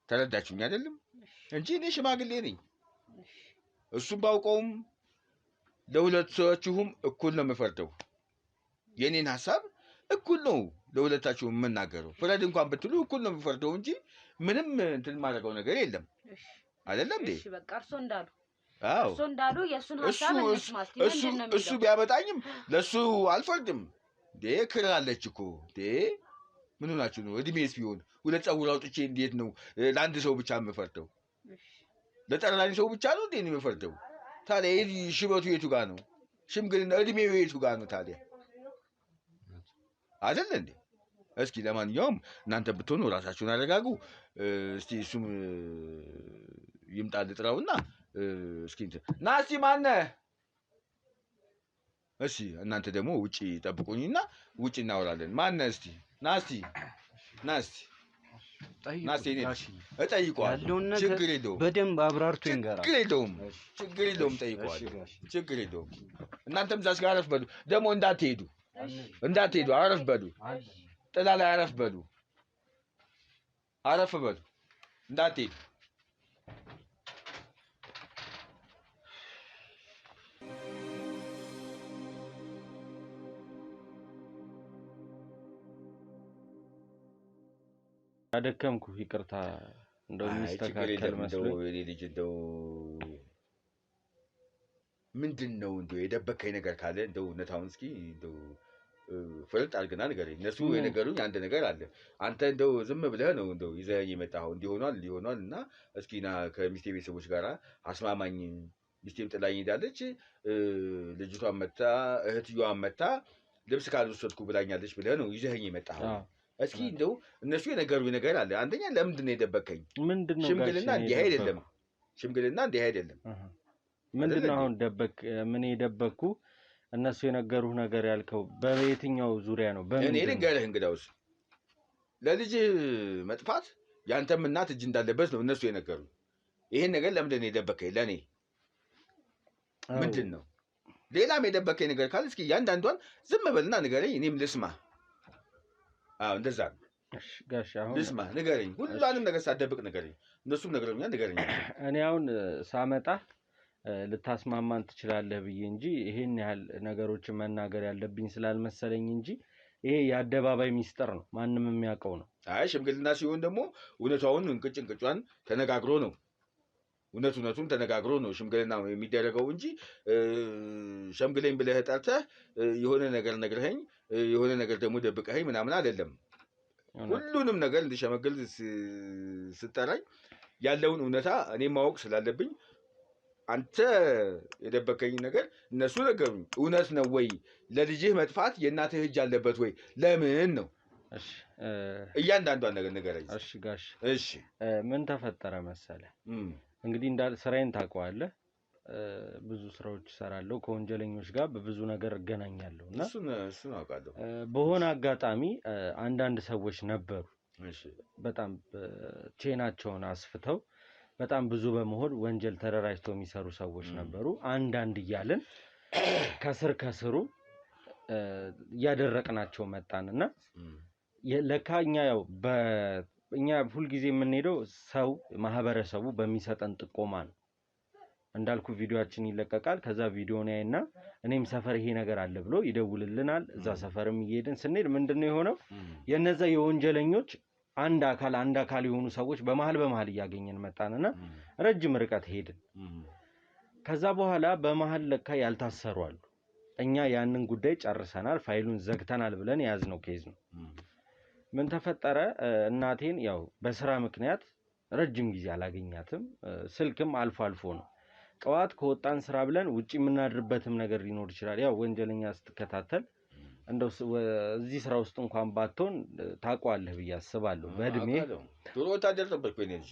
ተረዳችሁኝ አይደለም? እንጂ እኔ ሽማግሌ ነኝ። እሱም ባውቀውም ለሁለታችሁም እኩል ነው የምፈርደው። የኔን ሀሳብ እኩል ነው ለሁለታችሁም የምናገረው። ፍረድ እንኳን ብትሉ እኩል ነው የምፈርደው እንጂ ምንም እንትን ማድረገው ነገር የለም። አይደለም እንዴ? እሺ በቃ እርሶ እንዳሉ የእሱን ሀሳብ እሱ ቢያመጣኝም ለሱ አልፈርድም። ክራለች እኮ ምን ሆናችሁ ነው? እድሜስ ቢሆን ሁለት ፀጉር አውጥቼ እንዴት ነው ለአንድ ሰው ብቻ የምፈርደው? ለጠራኝ ሰው ብቻ ነው እንዴ የምፈርደው? ታዲያ ሽበቱ የቱ ጋር ነው? ሽምግልና እድሜው የቱ ጋር ነው ታዲያ? አይደል እንዴ? እስኪ ለማንኛውም እናንተ ብትሆኑ ራሳችሁን አረጋጉ። እስቲ እሱም ይምጣል ጥራውና እስኪ ና እስቲ ማነህ? እሺ እናንተ ደግሞ ውጪ ጠብቁኝና ውጪ እናወራለን። ማነህ? እስቲ ና እስቲ እጠይቀዋለሁ። ችግር የለውም። በደንብ አብራርቶ ይንገራል። ችግር የለውም። እጠይቀዋለሁ። ችግር የለውም። እናንተም እዛች ጋር አረፍ በሉ። ደግሞ እንዳትሄዱ አረፍ በሉ። ጥላ ላይ አረፍ በሉ እንዳትሄዱ። አደከምኩ፣ ይቅርታ። እንደው የሚስተካከል መስሎኝ እኔ ልጅ እንደው ምንድን ነው እንደው የደበከኝ ነገር ካለ እንደው እውነታውን እስኪ እንደው ፍርጥ አድርግና ንገረኝ። እነሱ የነገሩኝ አንድ ነገር አለ። አንተ እንደው ዝም ብለህ ነው እንደው ይዘኸኝ የመጣኸው እንዲሆኗል እና እስኪ ና ከሚስቴ ቤተሰቦች ጋር አስማማኝ፣ ሚስቴም ጥላኝ ሄዳለች፣ ልጅቷን መታ እህትዮዋን መታ ልብስ ካልወሰድኩ ብላኛለች ብለህ ነው ይዘኸኝ የመጣኸው። እስኪ እንደው እነሱ የነገሩኝ ነገር አለ። አንደኛ ለምንድን ነው የደበከኝ? ሽምግልና እንዲህ አይደለም። ምንድን ነው አሁን ምን የደበኩ? እነሱ የነገሩህ ነገር ያልከው በየትኛው ዙሪያ ነው? እኔ ልንገርህ እንግዳውስ ለልጅህ መጥፋት ያንተም እናት እጅ እንዳለበት ነው እነሱ የነገሩኝ። ይሄን ነገር ለምንድን ነው የደበከኝ? ለእኔ ምንድን ነው? ሌላም የደበከኝ ነገር ካለ እስኪ እያንዳንዷን ዝም በልና ንገረኝ፣ እኔም ልስማ። እንደዛ ነው ጋሽ። አሁን ልስማ፣ ንገረኝ። ሁሉንም ነገር ሳትደብቅ ንገረኝ። እነሱም ነገሩኛል፣ ንገረኝ። እኔ አሁን ሳመጣ ልታስማማን ትችላለህ ብዬ እንጂ ይሄን ያህል ነገሮችን መናገር ያለብኝ ስላልመሰለኝ እንጂ ይሄ የአደባባይ ሚስጥር ነው፣ ማንም የሚያውቀው ነው። አይ ሽምግልና ሲሆን ደግሞ እውነታውን እንቅጭ እንቅጯን ተነጋግሮ ነው እውነቱን ተነጋግሮ ነው ሽምግልና የሚደረገው እንጂ ሸምግለኝ ብለህ ጠርተህ የሆነ ነገር ነግረኸኝ የሆነ ነገር ደግሞ ደብቀኸኝ ምናምን አይደለም። ሁሉንም ነገር እንድሸመግል ስጠራኝ ያለውን እውነታ እኔ ማወቅ ስላለብኝ አንተ የደበቀኝ ነገር እነሱ ነገሩኝ። እውነት ነው ወይ? ለልጅህ መጥፋት የእናትህ እጅ አለበት ወይ? ለምን ነው? እሺ እያንዳንዷን ነገር ንገረኝ። እሺ ጋሽ እሺ ምን ተፈጠረ መሰለ እንግዲህ ስራዬን ታውቀዋለህ። ብዙ ስራዎች እሰራለሁ ከወንጀለኞች ጋር በብዙ ነገር እገናኛለሁ እና እሱን አውቃለሁ። በሆነ አጋጣሚ አንዳንድ ሰዎች ነበሩ በጣም ቼናቸውን አስፍተው በጣም ብዙ በመሆን ወንጀል ተደራጅተው የሚሰሩ ሰዎች ነበሩ። አንዳንድ እያልን ከስሩ እያደረቅናቸው መጣንና ለካኛ ያው እኛ ሁልጊዜ የምንሄደው ሰው ማህበረሰቡ በሚሰጠን ጥቆማ ነው። እንዳልኩ ቪዲዮአችን ይለቀቃል። ከዛ ቪዲዮን ያይና እኔም ሰፈር ይሄ ነገር አለ ብሎ ይደውልልናል። እዛ ሰፈርም እየሄድን ስንሄድ ምንድነው የሆነው የነዛ የወንጀለኞች አንድ አካል የሆኑ ሰዎች በመሃል እያገኘን መጣንና ረጅም ርቀት ሄድን። ከዛ በኋላ በመሃል ለካ ያልታሰሩ አሉ። እኛ ያንን ጉዳይ ጨርሰናል፣ ፋይሉን ዘግተናል ብለን ያዝነው ኬዝ ነው። ምን ተፈጠረ? እናቴን ያው በስራ ምክንያት ረጅም ጊዜ አላገኛትም። ስልክም አልፎ ነው። ቀዋት ከወጣን ስራ ብለን ውጪ የምናድርበትም ነገር ሊኖር ይችላል። ያው ወንጀለኛ ስትከታተል እንደው እዚህ ስራ ውስጥ እንኳን ባትሆን ታውቀዋለህ ብዬ አስባለሁ። በእድሜ ድሮ ወታደር ነበርኩ እኔ ልጅ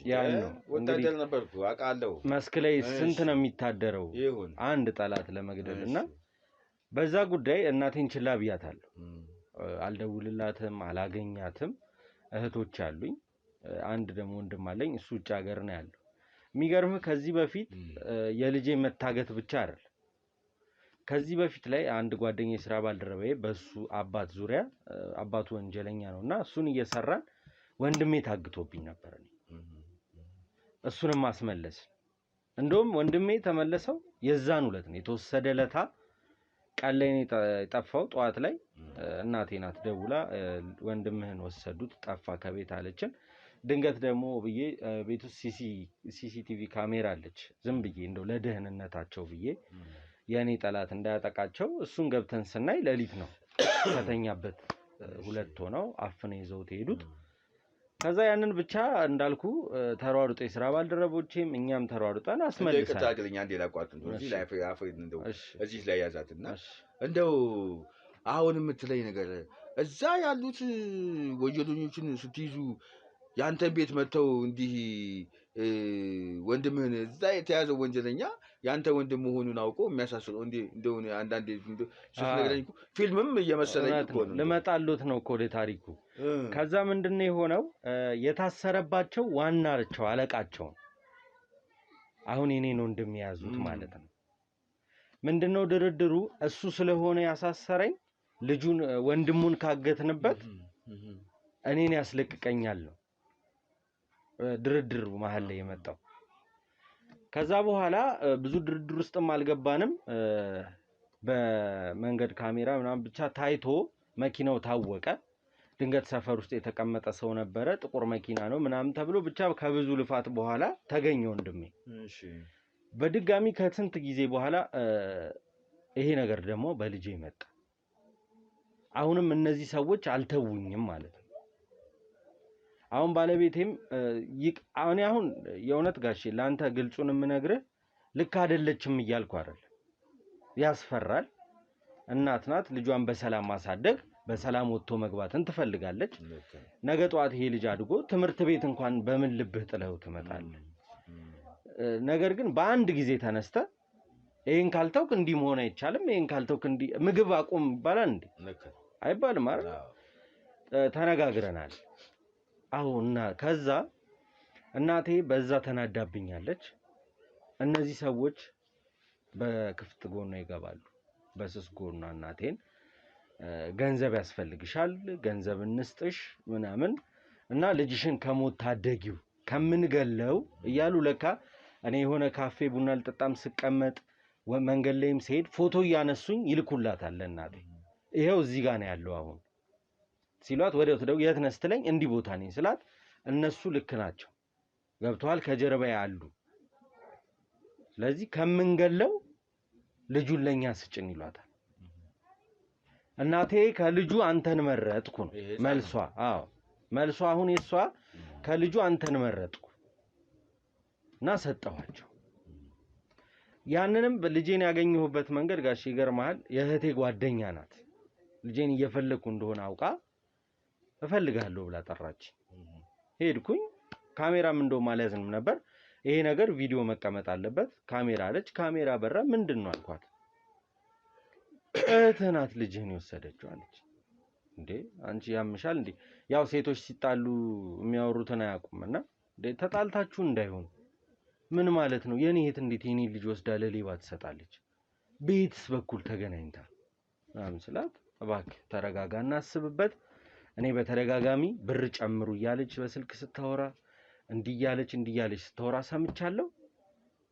ወታደር ነበርኩ አውቃለሁ። መስክ ላይ ስንት ነው የሚታደረው አንድ ጠላት ለመግደል እና በዛ ጉዳይ እናቴን ችላ ብያታለሁ። አልደውልላትም፣ አላገኛትም። እህቶች አሉኝ፣ አንድ ደግሞ ወንድም አለኝ። እሱ ውጭ ሀገር ነው ያለው። የሚገርምህ ከዚህ በፊት የልጄ መታገት ብቻ አይደል፣ ከዚህ በፊት ላይ አንድ ጓደኛዬ ስራ ባልደረባዬ በሱ አባት ዙሪያ አባቱ ወንጀለኛ ነውና እሱን እየሰራን ወንድሜ ታግቶብኝ ነበር። እሱንም ማስመለስ እንደውም ወንድሜ ተመለሰው የዛን ዕለት ነው የተወሰደ ለታ ቀን ላይ የጠፋው። ጠዋት ላይ እናቴ ናት ደውላ ወንድምህን ወሰዱት ጠፋ ከቤት አለችን። ድንገት ደግሞ ብዬ ቤት ውስጥ ሲሲቲቪ ካሜራ አለች። ዝም ብዬ እንደው ለደህንነታቸው ብዬ የኔ ጠላት እንዳያጠቃቸው እሱን ገብተን ስናይ ሌሊት ነው ከተኛበት ሁለት ሆነው አፍነው ይዘውት ሄዱት። ከዛ ያንን ብቻ እንዳልኩ ተሯሩጦ የስራ ባልደረቦቼም እኛም ተሯሩጠን አስመልሰናል። ተቀጣግልኛ እንደ ላቋት እዚህ ላይ እንደው እዚህ ላይ ያዛትና እንደው አሁን የምትለኝ ነገር እዛ ያሉት ወንጀለኞችን ስትይዙ ያንተን ቤት መተው እንዲህ ወንድምህን እዛ የተያዘው ወንጀለኛ ያንተ ወንድም መሆኑን አውቆ የሚያሳስረው እንደው አንዳንዴ ስትነግረኝ ፊልምም እየመሰለኝ እኮ ነው። ልመጣሉት ነው እኮ ለታሪኩ። ከዛ ምንድነው የሆነው የታሰረባቸው ዋናቸው አለቃቸው አሁን የኔን ወንድም ያዙት ማለት ነው። ምንድነው ድርድሩ እሱ ስለሆነ ያሳሰረኝ ልጁን ወንድሙን ካገትንበት እኔን ያስለቅቀኛል ነው ድርድሩ መሃል ላይ የመጣው። ከዛ በኋላ ብዙ ድርድር ውስጥም አልገባንም። በመንገድ ካሜራ ምናምን ብቻ ታይቶ መኪናው ታወቀ። ድንገት ሰፈር ውስጥ የተቀመጠ ሰው ነበረ፣ ጥቁር መኪና ነው ምናምን ተብሎ ብቻ ከብዙ ልፋት በኋላ ተገኘ ወንድሜ። በድጋሚ ከስንት ጊዜ በኋላ ይሄ ነገር ደግሞ በልጄ መጣ። አሁንም እነዚህ ሰዎች አልተውኝም ማለት ነው። አሁን ባለቤቴም አሁን የእውነት ጋሼ ላንተ ግልጹን የምነግርህ ልክ አይደለችም እያልኩ አይደል። ያስፈራል። እናት ናት። ልጇን በሰላም ማሳደግ በሰላም ወጥቶ መግባትን ትፈልጋለች። ነገ ጧት ይሄ ልጅ አድጎ ትምህርት ቤት እንኳን በምን ልብህ ጥለው ትመጣለህ? ነገር ግን በአንድ ጊዜ ተነስተ ይሄን ካልተውክ እንዲህ መሆን አይቻልም፣ ይሄን ካልተውክ እንዲህ ምግብ አቁም ይባላል እንዴ? አይባልም አይደል? ተነጋግረናል። አሁንና ከዛ እናቴ በዛ ተናዳብኛለች። እነዚህ ሰዎች በክፍት ጎኗ ይገባሉ። በስስ ጎኗ እናቴን ገንዘብ ያስፈልግሻል፣ ገንዘብ እንስጥሽ ምናምን እና ልጅሽን ከሞት ታደጊው ከምንገለው እያሉ ለካ እኔ የሆነ ካፌ ቡና ልጠጣም ስቀመጥ መንገድ ላይም ሲሄድ ፎቶ እያነሱኝ ይልኩላታል እናቴ። ይሄው እዚህ ጋር ነው ያለው አሁን ሲሏት ወዲያው ትደው የት ነህ ስትለኝ እንዲህ ቦታ ነኝ ስላት እነሱ ልክ ናቸው ገብተዋል ከጀርባ ያሉ ስለዚህ ከምንገለው ልጁን ለኛ ስጭን ይሏታል። እናቴ ከልጁ አንተን መረጥኩ ነው መልሷ። አዎ መልሷ አሁን የሷ ከልጁ አንተን መረጥኩ እና ሰጠኋቸው። ያንንም ልጄን ያገኘሁበት መንገድ ጋሽ ይገርማል የእህቴ ጓደኛ ናት። ልጄን እየፈለኩ እንደሆነ አውቃ እፈልጋለሁ ብላ ጠራች። ሄድኩኝ። ካሜራም እንደውም አልያዝንም ነበር። ይሄ ነገር ቪዲዮ መቀመጥ አለበት ካሜራ አለች። ካሜራ በራ። ምንድነው አልኳት። እህትህ ናት ልጅህን የወሰደችው አለች። እንዴ አንቺ ያምሻል እንዴ? ያው ሴቶች ሲጣሉ የሚያወሩትን አያውቁምና እንዴ ተጣልታችሁ እንዳይሆን ምን ማለት ነው? የኔ እህት እንዴት የኔ ልጅ ወስዳ ለሌባ ትሰጣለች? ቤትስ በኩል ተገናኝታ ስላት እባክህ ተረጋጋና አስብበት። እኔ በተደጋጋሚ ብር ጨምሩ እያለች በስልክ ስታወራ እንዲያለች ስታወራ ሰምቻለሁ።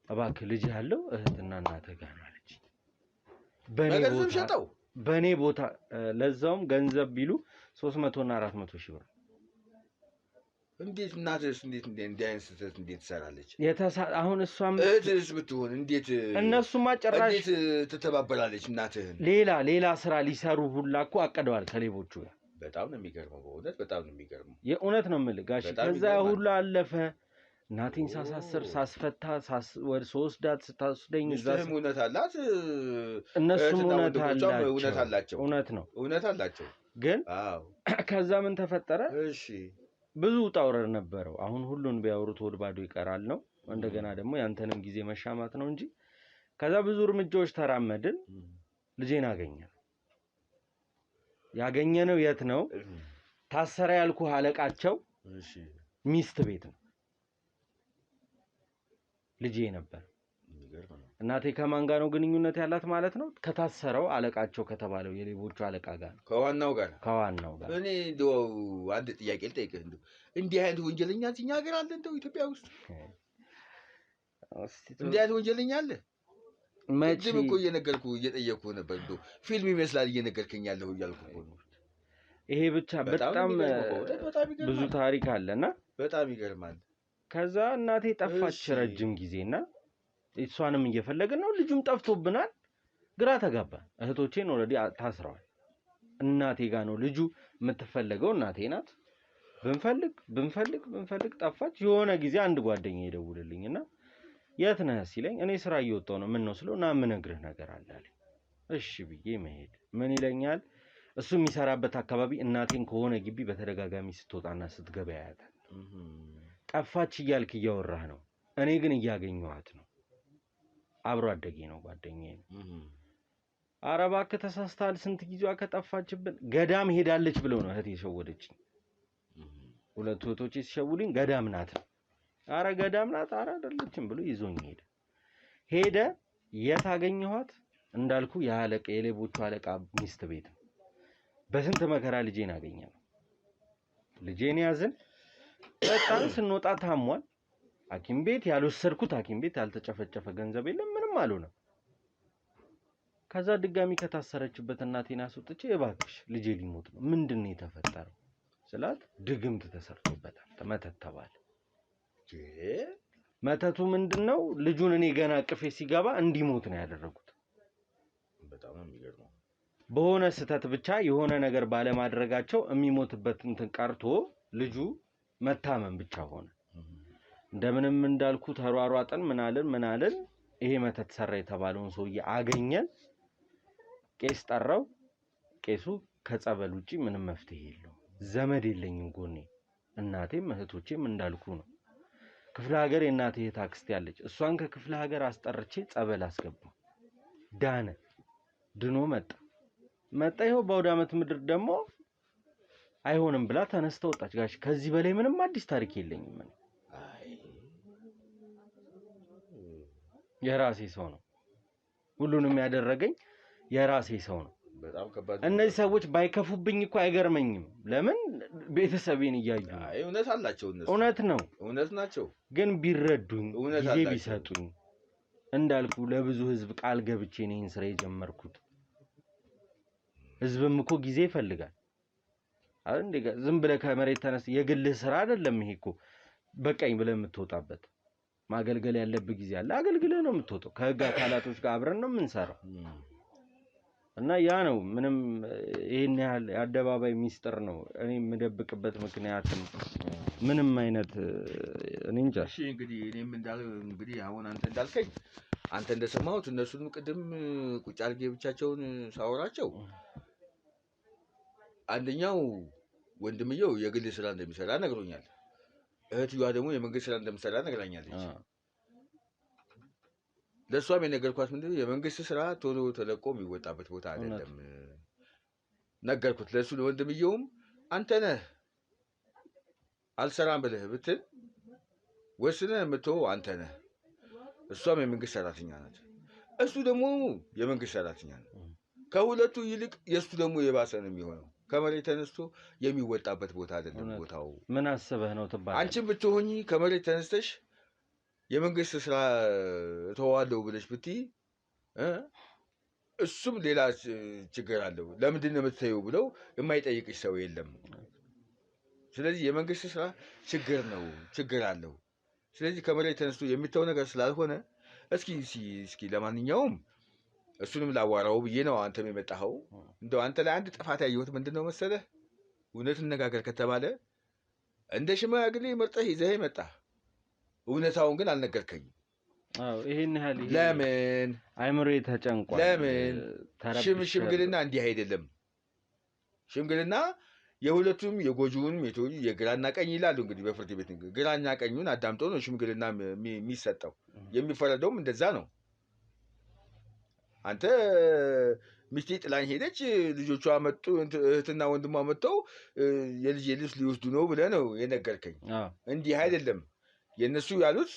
እባክህ ልጅ ያለው እህትና እናትህ ጋር ነው አለች። በኔ ቦታ ለዛውም ገንዘብ ቢሉ 300 እና 400 ሺህ ብር። እንዴት እናትስ እንዴት አይነት ስህተት እንዴት ትሰራለች? አሁን እሷም እህትስ ብትሆን እንዴት እነሱማ ጭራሽ እንዴት ትተባበላለች? እናትህን ሌላ ስራ ሊሰሩ ሁላ እኮ አቀደዋል ከሌቦቹ ጋር። በጣም ነው የሚገርመው፣ በእውነት በጣም ነው የሚገርመው። የእውነት ነው የምልህ ጋሽ። ከዛ ሁሉ አለፈ። እናቴን ሳሳስር ሳስፈታ ወደ 3 ዳት ስታስደኝ እዛም እውነት አላት፣ እነሱም እውነት አላቸው። እውነት አላቸው። ግን ከዛ ምን ተፈጠረ? እሺ ብዙ ጣውረር ነበረው። አሁን ሁሉን ቢያወሩት ወድ ባዶ ይቀራል ነው። እንደገና ደግሞ ያንተንም ጊዜ መሻማት ነው እንጂ ከዛ ብዙ እርምጃዎች ተራመድን። ልጄን ያገኘነው የት ነው? ታሰረ ያልኩህ አለቃቸው ሚስት ቤት ነው ልጄ ነበር። እናቴ ከማን ጋር ነው ግንኙነት ያላት ማለት ነው? ከታሰረው አለቃቸው ከተባለው የሌቦቹ አለቃ ጋር ነው። ከዋናው ጋር እኔ እንደው አንድ ጥያቄ ልጠይቅህ። እንደው እንዲህ አይነት ወንጀለኛ እኛ ሀገር አለ? እንደው ኢትዮጵያ ውስጥ እንዲህ አይነት ወንጀለኛ አለ? መቼም እኮ እየጠየኩህ ነበር። እንደው ፊልም ይመስላል እየነገርከኝ ያለሁ እያልኩ ነው። ይሄ ብቻ በጣም ብዙ ታሪክ አለና በጣም ይገርማል። ከዛ እናቴ ጠፋች ረጅም ጊዜና እሷንም እየፈለግን ነው። ልጁም ጠፍቶብናል። ግራ ተጋባን። እህቶቼን ኦልሬዲ ታስረዋል። እናቴ ጋር ነው ልጁ የምትፈለገው። እናቴ ናት። ብንፈልግ ጠፋች። የሆነ ጊዜ አንድ ጓደኛ ይደውልልኝና የት ነህ ሲለኝ እኔ ስራ እየወጣሁ ነው። ምን ነው ስለው ና የምነግርህ ነገር አለ አለኝ። እሺ ብዬ መሄድ ምን ይለኛል? እሱ የሚሰራበት አካባቢ እናቴን ከሆነ ግቢ በተደጋጋሚ ስትወጣና ስትገባ ያያታል። ጠፋች እያልክ እያወራህ ነው። እኔ ግን እያገኘኋት ነው። አብሮ አደጌ ነው፣ ጓደኛዬ ነው። ኧረ እባክህ ተሳስተሃል። ስንት ጊዜዋ ከጠፋችብን ገዳም ሄዳለች ብለው ነው እህቴ የሸወደችኝ። ሁለቱ እህቶቼ ሲሸውሉኝ ገዳም ናት። ኧረ ገዳም ናት፣ ኧረ አይደለችም ብሎ ይዞኝ ሄደ። የት አገኘኋት? እንዳልኩ የሌቦቹ አለቃ ሚስት ቤት ነው። በስንት መከራ ልጄን አገኘነው። ልጄን ያዝን። በጣም ስንወጣ ታሟል። ሐኪም ቤት ያልወሰድኩት ሐኪም ቤት ያልተጨፈጨፈ ገንዘብ የለም፣ ምንም አልሆነም። ከዛ ድጋሚ ከታሰረችበት እናቴን አስወጥቼ እባክሽ ልጄ ሊሞት ነው፣ ምንድነው የተፈጠረው ስላት ድግምት ተሰርቶበታል፣ መተት ተባለ። መተቱ ምንድነው? ልጁን እኔ ገና ቅፌ ሲገባ እንዲሞት ነው ያደረጉት። በጣም የሚገርመው በሆነ ስህተት ብቻ የሆነ ነገር ባለማድረጋቸው የሚሞትበት እንትን ቀርቶ ልጁ መታመም ብቻ ሆነ። እንደምንም እንዳልኩ ተሯሯጠን። ምን አለን ይሄ መተት ሰራ የተባለውን ሰውዬ አገኘን። ቄስ ጠራው። ቄሱ ከጸበል ውጪ ምንም መፍትሄ የለውም። ዘመድ የለኝም ጎኔ። እናቴም እህቶቼም እንዳልኩ ነው። ክፍለ ሀገር የእናቴ እህት አክስቴ ያለች፣ እሷን ከክፍለ ሀገር አስጠርቼ ጸበል አስገባው። ዳነ። ድኖ መጣ። ይኸው በአውደ ዓመት ምድር ደግሞ አይሆንም ብላ ተነስታ ወጣች። ጋሽ ከዚህ በላይ ምንም አዲስ ታሪክ የለኝም። የራሴ ሰው ነው ሁሉንም ያደረገኝ፣ የራሴ ሰው ነው። በጣም ከባድ። እነዚህ ሰዎች ባይከፉብኝ እኮ አይገርመኝም። ለምን ቤተሰቤን እያዩ እውነት አላቸው። እነሱ እውነት ናቸው። ግን ቢረዱኝ፣ ጊዜ ቢሰጡኝ፣ እንዳልኩ ለብዙ ህዝብ ቃል ገብቼ ነኝ ስራ የጀመርኩት። ህዝብም እኮ ጊዜ ይፈልጋል። ዝም ብለህ ከመሬት ተነስ የግልህ ስራ አይደለም ይሄ እኮ በቃኝ ብለህ የምትወጣበት። ማገልገል ያለብህ ጊዜ አለ። አገልግለህ ነው የምትወጣው። ከህግ አካላቶች ጋር አብረን ነው የምንሰራው እና ያ ነው ምንም ይሄን ያህል የአደባባይ ሚስጥር ነው። እኔ የምደብቅበት ምክንያትም ምንም አይነት እኔ እንጃ። እሺ እንግዲህ እኔም እንግዲህ አሁን አንተ እንዳልከኝ አንተ እንደሰማሁት እነሱንም ቅድም ቁጭ አድርጌ ብቻቸውን ሳወራቸው አንደኛው ወንድምየው የግል ስራ እንደሚሰራ ነግሮኛል። እህትየዋ ደግሞ የመንግስት ስራ እንደምትሰራ ነግራኛለች። ለእሷም የነገርኳት ምንድነው የመንግስት ስራ ቶሎ ተለቆ የሚወጣበት ቦታ አይደለም ነገርኩት። ለእሱ ለወንድምየውም አንተ ነህ አልሰራም ብለህ ብትል ወስነህ የምትወው አንተ ነህ። እሷም የመንግስት ሰራተኛ ናት፣ እሱ ደግሞ የመንግስት ሰራተኛ ነው። ከሁለቱ ይልቅ የእሱ ደግሞ የባሰ ነው የሚሆነው። ከመሬት ተነስቶ የሚወጣበት ቦታ አይደለም ቦታው። ምን አስበህ ነው ትባላለህ? አንቺም ብትሆኚ ከመሬት ተነስተሽ የመንግስት ስራ እተዋለሁ ብለሽ ብትይ እሱም ሌላ ችግር አለው። ለምንድን ነው የምትተይው ብለው የማይጠይቅሽ ሰው የለም። ስለዚህ የመንግስት ስራ ችግር ነው፣ ችግር አለው። ስለዚህ ከመሬት ተነስቶ የሚተው ነገር ስላልሆነ እስኪ ለማንኛውም እሱንም ላዋራው ብዬ ነው አንተም የመጣኸው። እንደው አንተ ላይ አንድ ጥፋት ያየሁት ምንድን ነው መሰለህ? እውነት እንነጋገር ከተባለ እንደ ሽማግሌ መርጠህ ይዘህ መጣህ። እውነታውን ግን አልነገርከኝም። አዎ ይሄን ያህል ለምን አይምሮዬ ተጨንቋል። ለምን ሽምግልና እንዲህ አይደለም። ሽምግልና የሁለቱም የጎጂውን ሜቶድ የግራና ቀኝ ይላሉ። እንግዲህ በፍርድ ቤት ግራና ቀኙን አዳምጦ ነው ሽምግልና የሚሰጠው። የሚፈረደውም እንደዛ ነው። አንተ ሚስቴ ጥላኝ ሄደች፣ ልጆቿ መጡ፣ እህትና ወንድሟ መጥተው የልጅ ልብስ ሊወስዱ ነው ብለህ ነው የነገርከኝ። እንዲህ አይደለም የእነሱ ያሉት።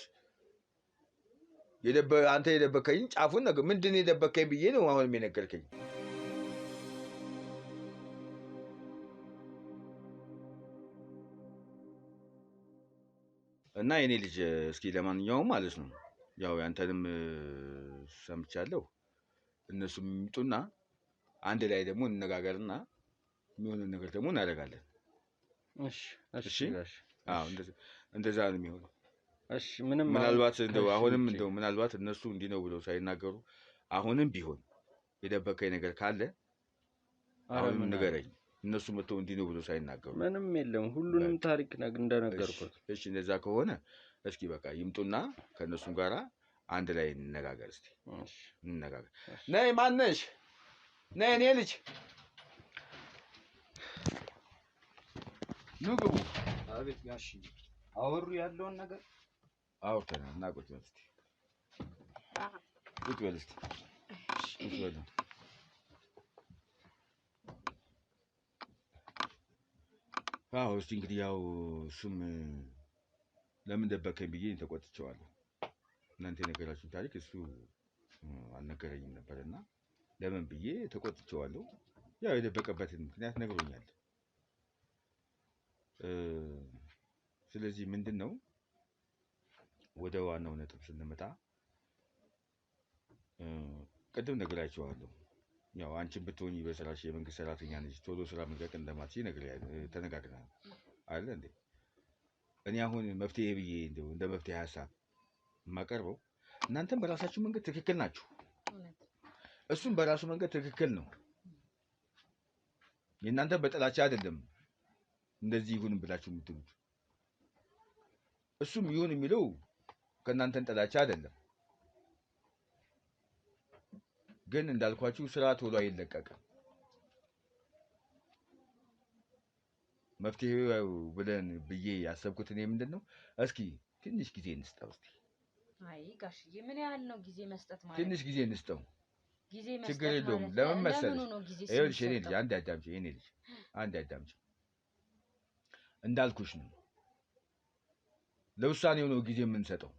አንተ የደበከኝ ጫፉን ነገር ምንድን ነው የደበከኝ ብዬ ነው አሁንም የነገርከኝ። እና የኔ ልጅ እስኪ ለማንኛውም ማለት ነው ያው ያንተንም ሰምቻለሁ። እነሱም ይምጡና አንድ ላይ ደግሞ እንነጋገርና የሚሆነ ነገር ደግሞ እናደርጋለን። እሺ አዎ እንደዛ ነው የሚሆነው። እሺ ምንም ምናልባት እንደው ምናልባት እነሱ እንዲህ ነው ብለው ሳይናገሩ አሁንም ቢሆን የደበከኝ ነገር ካለ አሁንም ንገረኝ። እነሱ መጥተው እንዲህ ነው ብለው ሳይናገሩ ምንም የለም፣ ሁሉንም ታሪክ እንደነገርኩት። እሺ እንደዛ ከሆነ እስኪ በቃ ይምጡና ከእነሱም ጋራ አንድ ላይ እንነጋገር። እስቲ እንነጋገር። ነይ ማነሽ? ነይ እኔ ልጅ ኑ ግቡ። አቤት ጋሽ አወሩ ያለውን ነገር አውርተናል እና ቁጭ በል እስቲ ቁጭ በል እስቲ ቁጭ በል። አዎ እስቲ እንግዲህ ያው እሱም ለምን ደበከኝ ብዬ ተቆጥቼዋለሁ። እናንተ የነገራችሁን ታሪክ እሱ አልነገረኝም ነበርና ለምን ብዬ ተቆጥቼዋለሁ። ያው የደበቀበትን ምክንያት ነግሮኛል። ስለዚህ ምንድን ነው ወደ ዋናው ነጥብ ስንመጣ ቅድም ነግራችኋለሁ። ያው አንቺን ብትሆኚ በስራሽ የመንግስት ሰራተኛ ነሽ፣ ቶሎ ስራ መልቀቅ እንደማትችይ ተነጋግረናል አይደል እንዴ? እኔ አሁን መፍትሄ ብዬ እንደው እንደ መፍትሄ ሀሳብ የማቀርበው እናንተም በራሳችሁ መንገድ ትክክል ናችሁ፣ እሱም በራሱ መንገድ ትክክል ነው። የእናንተ በጥላቻ አይደለም እንደዚህ ይሁን ብላችሁ የምትሉት። እሱም ይሁን የሚለው ከእናንተን ጥላቻ አይደለም። ግን እንዳልኳችሁ ስራ ቶሎ አይለቀቅም። መፍትሄው ብለን ብዬ ያሰብኩት እኔ ምንድን ነው እስኪ ትንሽ ጊዜ እንስጠው። እስኪ አይ ጋሽዬ ምን ያህል ነው ጊዜ መስጠት ማለት? ትንሽ ጊዜ እንስጠው፣ ጊዜ መስጠት ችግር የለውም። ለምን መሰለሽ ይኸውልሽ የኔ ልጅ አንድ አዳምጪ፣ የኔ ልጅ አንድ አዳምጪ። እንዳልኩሽ ነው ለውሳኔው ነው ጊዜ የምንሰጠው።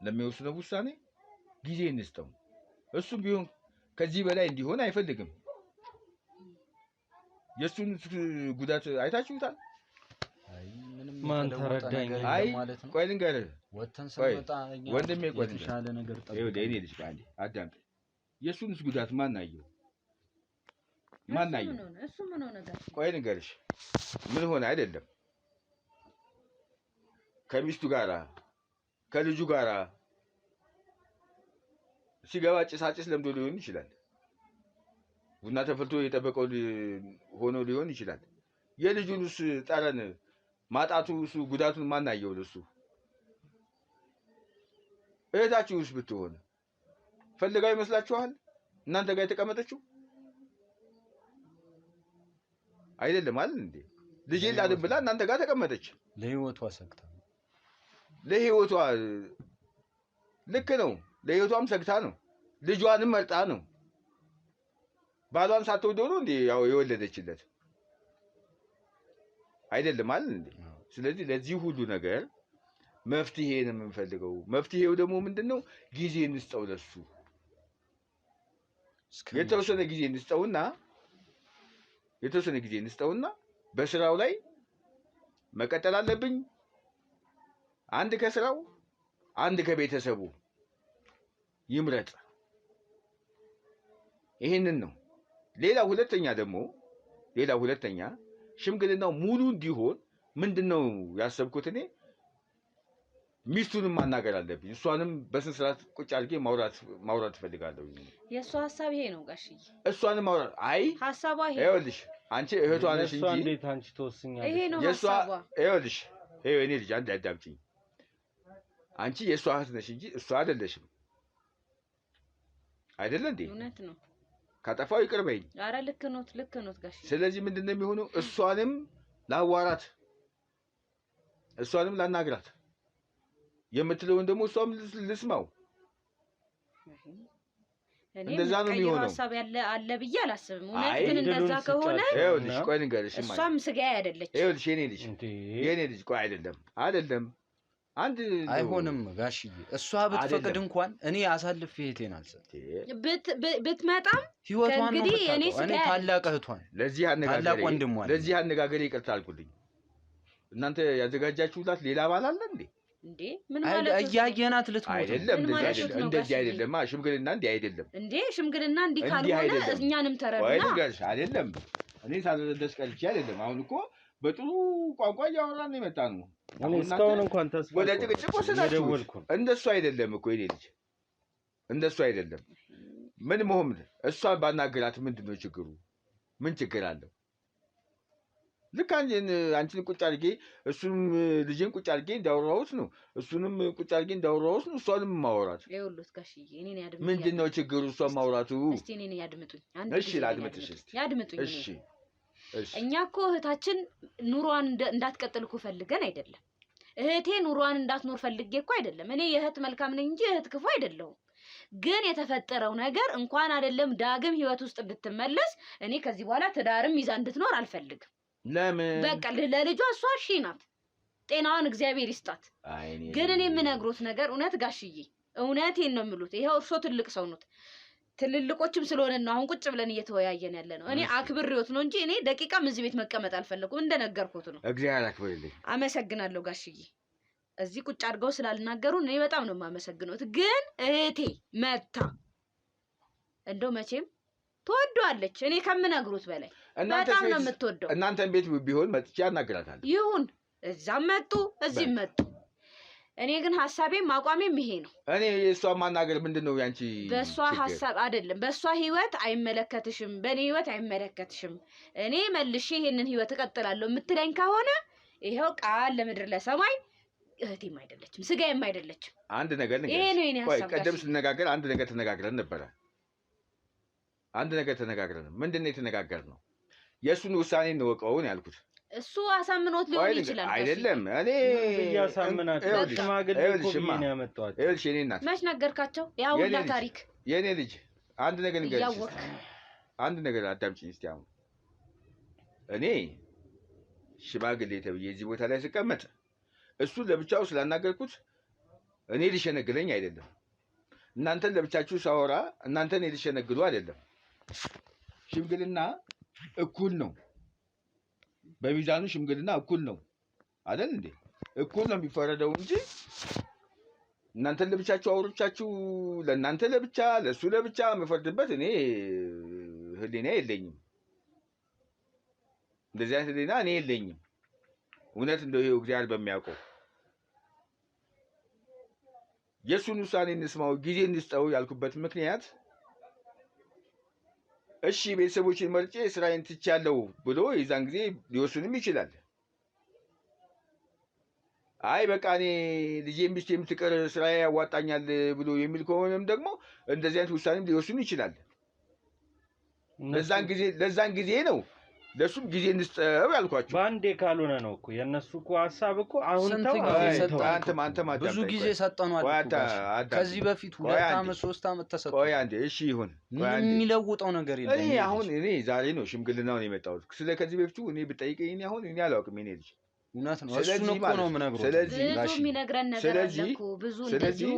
ለሚወስነው ውሳኔ ጊዜ እንስጠው። እሱም ቢሆን ከዚህ በላይ እንዲሆን አይፈልግም። የእሱን ጉዳት አይታችሁታል። ማን ተረዳኝ ማለት ነው። ቆይ ልንገርህ ወተን ሰመጣ ወንድሜ፣ ቆይ የተሻለ ነገር ጠብቀህ ይኸውልህ የኔ ልጅ አንዴ አዳምጥ። የእሱንስ ጉዳት ማን አየው? ማን አየው? እሱ ምን ሆነ? ቆይ ልንገርሽ ምን ሆነ አይደለም ከሚስቱ ጋር ከልጁ ጋራ ሲገባ ጭሳጭስ ለምዶ ሊሆን ይችላል። ቡና ተፈልቶ የጠበቀው ሆኖ ሊሆን ይችላል። የልጁንስ ጠረን ማጣቱ እሱ ጉዳቱን ማን አየው? ለሱ እህታችሁስ ብትሆን ፈልጋው ይመስላችኋል እናንተ ጋር የተቀመጠችው? አይደለም አይደል እንዴ? ልጄ ላድን ብላ እናንተ ጋር ተቀመጠች። ለህይወቷ ሰግታ ለህይወቷ ልክ ነው። ለህይወቷም ሰግታ ነው። ልጇንም መርጣ ነው። ባሏን ሳትወደው ነው እንዴ ያው የወለደችለት? አይደለም አይደል እንዴ? ስለዚህ ለዚህ ሁሉ ነገር መፍትሄ ነው የምንፈልገው። መፍትሄው ደግሞ ምንድነው? ጊዜ እንስጠው ለሱ። የተወሰነ ጊዜ እንስጠውና በስራው ላይ መቀጠል አለብኝ። አንድ ከስራው አንድ ከቤተሰቡ ይምረጥ። ይሄንን ነው። ሌላ ሁለተኛ ሽምግልናው ሙሉ እንዲሆን ምንድነው ያሰብኩት እኔ? ሚስቱንም ማናገር አለብኝ። እሷንም በስነ ስርዓት ቁጭ አድርጌ ማውራት እፈልጋለሁ። የእሷ ሀሳብ ይሄ ነው ጋሽዬ። እሷንም ማውራት ሀሳቧ ይሄ ይኸውልሽ፣ አንቺ እህቷ ነሽ እንጂ እንዴት አንቺ ተወስኛለሽ? ይሄ ነው ሀሳቧ። ይኸውልሽ እኔ ልጅ አንድ አዳምጪኝ። አንቺ የእሷ እህት ነሽ እንጂ እሷ አይደለሽም። አይደለ እንዴ? እውነት ነው። ካጠፋው ይቅር በይኝ። ኧረ ልክ ኖት ጋሽዬ። ስለዚህ ምንድነው የሚሆነው? እሷንም ላዋራት፣ እሷንም ላናግራት፣ የምትለውን ደግሞ እሷም ልስማው። እንደዛ ነው የሚሆነው። ሀሳብ አለ ብዬ አላስብም። እውነት ግን እንደዛ ከሆነ ይኸውልሽ፣ ቆይ ልንገርሽ። እሷም ስጋዬ አይደለች። ይኸውልሽ የኔ ልጅ ቆይ አይደለም አንድ አይሆንም ጋሽዬ። እሷ ብትፈቅድ እንኳን እኔ አሳልፌ እህቴን አልሰጥም። ብትመጣም ህይወቷን ነው እንግዲህ እኔ እኔ ታላቅ እህቷን ታላቅ ወንድሟ ለዚህ አነጋገሬ ይቅርታ አልኩልኝ። እናንተ ያዘጋጃችሁላት ሌላ ባል አለ እንዴ? እንዴ ምን ማለት ነው? እያየናት ልትሞት አይደለም። እንደዚህ አይደለም። ሽምግልና እንዲህ አይደለም እንዴ። ሽምግልና እንዲህ ካልሆነ እኛንም ተረድና አይደለም። እኔ ሳልደስ ቀልቼ አይደለም። አሁን እኮ በጥሩ ቋንቋ እያወራን ነው የመጣ ነው። እኔ እስካሁን እንኳን ተስፋ ወደ ጭቅጭቅ ወሰዳችሁ። እንደሱ አይደለም እኮ የኔ ልጅ፣ እንደሱ አይደለም። ምን መሆን እሷን ባናገራት ምንድነው ችግሩ? ምን ችግር አለው? ልክ አንቺን ቁጭ አድርጌ እሱንም ልጄን ቁጭ አድርጌ እንዳወራሁት ነው፣ እሱንም ቁጭ አድርጌ እንዳወራሁት ነው። እሷንም ማውራት ይኸውልህ ጋሽዬ፣ እኔን ያድምጡኝ። ምንድነው ችግሩ? እሷን ማውራቱ። እስቲ እኔን ያድምጡኝ። እሺ ላድምጥሽ። እስቲ ያድምጡኝ። እሺ እኛ እኮ እህታችን ኑሯን እንዳትቀጥል እኮ ፈልገን አይደለም። እህቴ ኑሯን እንዳትኖር ፈልጌ እኮ አይደለም። እኔ የእህት መልካም ነኝ እንጂ እህት ክፉ አይደለሁም። ግን የተፈጠረው ነገር እንኳን አይደለም ዳግም ህይወት ውስጥ እንድትመለስ እኔ ከዚህ በኋላ ትዳርም ይዛ እንድትኖር አልፈልግም። ለምን? በቃ ለልጇ እሷ እሺ ናት፣ ጤናዋን እግዚአብሔር ይስጣት። ግን እኔ የምነግሮት ነገር እውነት ጋሽዬ፣ እውነቴን ነው የምሉት። ይሄው እርሶ ትልቅ ሰው ኖት፣ ትልልቆችም ስለሆነ ነው አሁን ቁጭ ብለን እየተወያየን ያለ ነው። እኔ አክብሬዎት ነው እንጂ እኔ ደቂቃም እዚህ ቤት መቀመጥ አልፈለኩም። እንደነገርኩት ነው። እግዚአብሔር አክብርልኝ። አመሰግናለሁ ጋሽዬ። እዚህ ቁጭ አድርገው ስላልናገሩን እኔ በጣም ነው የማመሰግነው። ግን እህቴ መታ እንደው መቼም ትወደዋለች። እኔ ከምነግሩት በላይ በጣም ነው የምትወደው። እናንተን ቤት ቢሆን መጥቼ አናግራታለሁ። ይሁን እዛም መጡ እዚህም መጡ። እኔ ግን ሐሳቤም አቋሜም ይሄ ነው። እኔ የእሷን ማናገር ምንድነው ያንቺ? በእሷ ሐሳብ አይደለም፣ በእሷ ህይወት አይመለከትሽም፣ በእኔ ህይወት አይመለከትሽም። እኔ መልሼ ይሄንን ህይወት እቀጥላለሁ የምትለኝ ከሆነ ይሄው ቃል ለምድር ለሰማይ እህቴም አይደለችም፣ ስጋዬም አይደለችም። አንድ ነገር ይሄ ነው የኔ ሐሳብ። ቀደም ስንነጋገር አንድ ነገር ተነጋግረን ነበረ። ምንድነው የተነጋገርነው? የእሱን ውሳኔ እንወቀውን ያልኩት። እሱ አሳምኖት ሊሆን ይችላል። አይደለም እኔ ያሳምናቸው ሽማግሌ እኮ ነው ያመጣቸው። ይኸውልሽ የኔ እናት መች ነገርካቸው? ያ ሁላ ታሪክ። የኔ ልጅ አንድ ነገር ንገርሽ። አንድ ነገር አዳምጪኝ እስቲ። አሁን እኔ ሽማግሌ ተብዬ እዚህ ቦታ ላይ ስቀመጥ እሱን ለብቻው ስላናገርኩት እኔ ሊሸነግለኝ አይደለም። እናንተን ለብቻችሁ ሳወራ እናንተን ሊሸነግሉ አይደለም። ሽምግልና እኩል ነው። በሚዛኑ ሽምግልና እኩል ነው አይደል እንዴ? እኩል ነው የሚፈረደው እንጂ እናንተን ለብቻችሁ አውሮቻችሁ ለእናንተ ለብቻ ለሱ ለብቻ መፈርድበት እኔ ህሊና የለኝም። እንደዚህ አይነት ህሊና እኔ የለኝም። እውነት እንደው ይሄው እግዚአብሔር በሚያውቀው የሱን ውሳኔ እንስማው ጊዜ እንስጠው ያልኩበት ምክንያት እሺ ቤተሰቦችን መርጬ ስራዬን ትቻለሁ ብሎ የዛን ጊዜ ሊወስንም ይችላል። አይ በቃ እኔ ልጄም ሚስቴም ትቀር ስራዬ ያዋጣኛል ብሎ የሚል ከሆነም ደግሞ እንደዚህ አይነት ውሳኔም ሊወስኑ ይችላል። ለዛን ጊዜ ነው ለሱም ጊዜ እንስጠው ያልኳቸው። ባንዴ ካልሆነ ነው እኮ የነሱ እኮ ሐሳብ እኮ አሁን አንተም ብዙ ጊዜ ሰጠኗል እኮ ከዚህ በፊት 2 ዓመት 3 ዓመት ተሰጥቷል። ቆይ አንዴ እሺ ይሁን የሚለውጠው ነገር የለም። እኔ ዛሬ ነው ሽምግልናውን የመጣሁት። ከዚህ በፊቱ እኔ ብጠይቀኝ እኔ አላውቅም። እኔ ልጅ እውነት ነው እሱን እኮ ነው የምነግረው። ስለዚህ ብዙ የሚነግረን ነገር አለ እኮ ብዙ እንደዚህ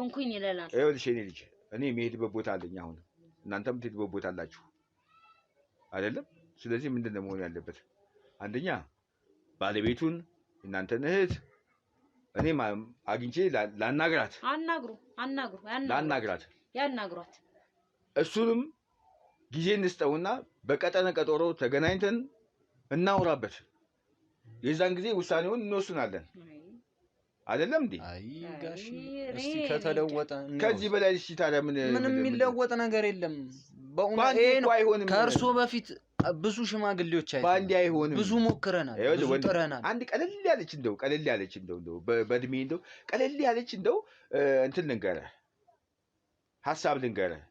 ሆንኩኝ ይለናል። ይኸውልሽ እኔ ልጅ እኔ የምሄድበት ቦታ አለኝ። አሁን እናንተም የምትሄድበት ቦታ አላችሁ አይደለም? ስለዚህ ምንድነው መሆን ያለበት? አንደኛ ባለቤቱን እናንተን እህት እኔ አግኝቼ ላናግራት። ያናግሯት። እሱንም ጊዜ እንስጠውና በቀጠነ ቀጠሮ ተገናኝተን እናውራበት። የዛን ጊዜ ውሳኔውን እንወስናለን። አይደለም እንዴ? አይ ጋሽ እስቲ ከተለወጠ ከዚህ በላይ እሺ ታዲያ ምንም የሚለወጥ ነገር የለም። በእውነት ከእርሶ በፊት ብዙ ሽማግሌዎች ባንዲ አይሆንም። ብዙ ሞክረናል፣ ብዙ ጥረናል። አንድ ቀለል ያለች እንደው በእድሜ እንደው ቀለል ያለች እንደው እንትን ልንገርህ፣ ሐሳብ ልንገርህ።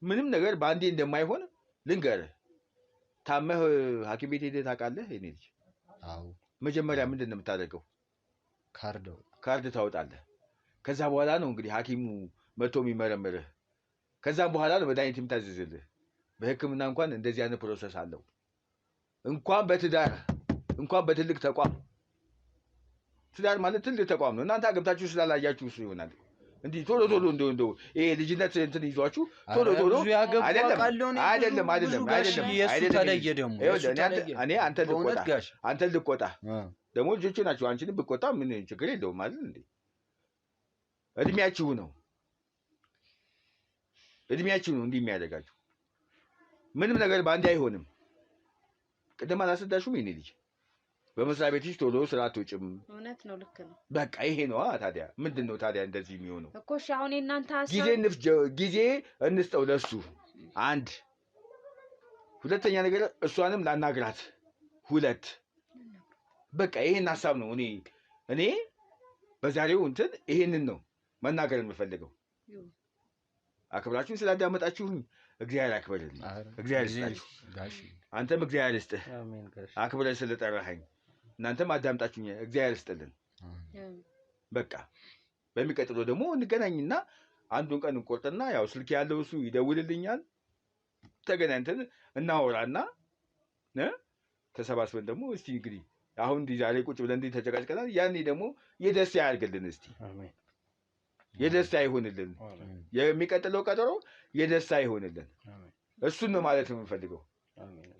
ምንም ነገር ባንዴ እንደማይሆን ልንገርህ። ታመህ ሐኪም ቤት ሄደህ ታውቃለህ? እኔ ልጅ አዎ። መጀመሪያ ምንድን ነው የምታደርገው? ካርድ ታወጣለህ። ከዛ በኋላ ነው እንግዲህ ሐኪሙ መጥቶ የሚመረምርህ። ከዛም በኋላ ነው መድኃኒት የምታዘዝልህ። በሕክምና እንኳን እንደዚህ አይነት ፕሮሰስ አለው። እንኳን በትዳር እንኳን በትልቅ ተቋም ትዳር ማለት ትልቅ ተቋም ነው። እናንተ አገብታችሁ ስላላያችሁ እሱ ይሆናል እንዲህ ቶሎ እንደው ይሄ ልጅነት እንትን ይዟችሁ ቶሎ አይደለም። እኔ አንተን ልቆጣ ደግሞ ልጆቹ ናቸው። አንቺንም ብቆጣ ምን ችግር የለውም ማለት እንዴ? እድሜያችሁ ነው እንዲህ የሚያደርጋችሁ። ምንም ነገር በአንዴ አይሆንም። ቅድም አላስረዳሽውም? የእኔ ልጅ በመስሪያ ቤትሽ ቶሎ ስራ አትወጭም። እውነት ነው፣ ልክ ነው። በቃ ይሄ ነው። ታዲያ ምንድን ነው ታዲያ እንደዚህ የሚሆነው እኮ? እሺ አሁን የእናንተ ሀሳብ ጊዜ እንስጠው ለሱ። አንድ ሁለተኛ ነገር እሷንም ላናግራት። ሁለት በቃ ይሄን ሀሳብ ነው እኔ በዛሬው እንትን ይሄንን ነው መናገር የምፈልገው። አክብራችሁን ስላዳመጣችሁኝ እግዚአብሔር ያክብርልኝ። እግዚአብሔር ይስጣችሁ። አንተም እግዚአብሔር ይስጥህ አክብረህ ስለጠራኸኝ። እናንተም አዳምጣችሁኝ እግዚአብሔር ይስጥልን። በቃ በሚቀጥለው ደግሞ እንገናኝና አንዱን ቀን እንቆርጥና ያው ስልክ ያለው እሱ ይደውልልኛል። ተገናኝተን እናወራና ተሰባስበን ደግሞ እስቲ እንግዲህ አሁን እንዲህ ዛሬ ቁጭ ብለን እንዲህ ተጨቃጭቀናል። ያኔ ደግሞ የደስታ ያድርግልን። እስቲ የደስታ ይሆንልን። የሚቀጥለው ቀጠሮ የደስታ ይሆንልን። እሱን ነው ማለት ነው የምንፈልገው።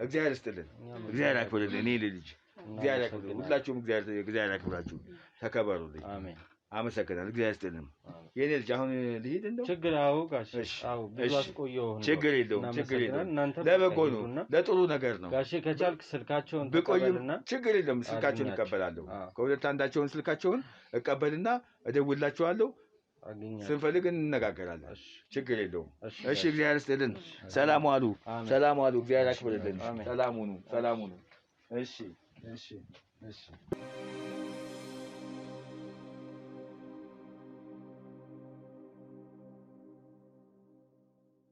እግዚአብሔር ይስጥልን። እግዚአብሔር ያክብርልን። እኔ ልጅ እግዚአብሔር ያክብርልን። ሁላችሁም እግዚአብሔር ያክብራችሁ። ተከበሩልኝ። አመሰግናለሁ። እግዚአብሔር ይስጥልን። የኔ ልጅ አሁን ልሂድ እንደው ችግር ብዙ አስቆየሁ። ችግር የለውም። ለበጎ ነው፣ ለጥሩ ነገር ነው። ጋሼ ከቻልክ ስልካቸውን ብቆይም ችግር የለም። ስልካቸውን እቀበላለሁ። ከሁለት አንዳቸውን ስልካቸውን እቀበልና እደውልላቸዋለሁ። ስንፈልግ እንነጋገራለን። ችግር የለውም። እሺ፣ እግዚአብሔር ይስጥልን። ሰላም ዋሉ። እግዚአብሔር ያክብርልን። ሰላም ሁኑ። እሺ።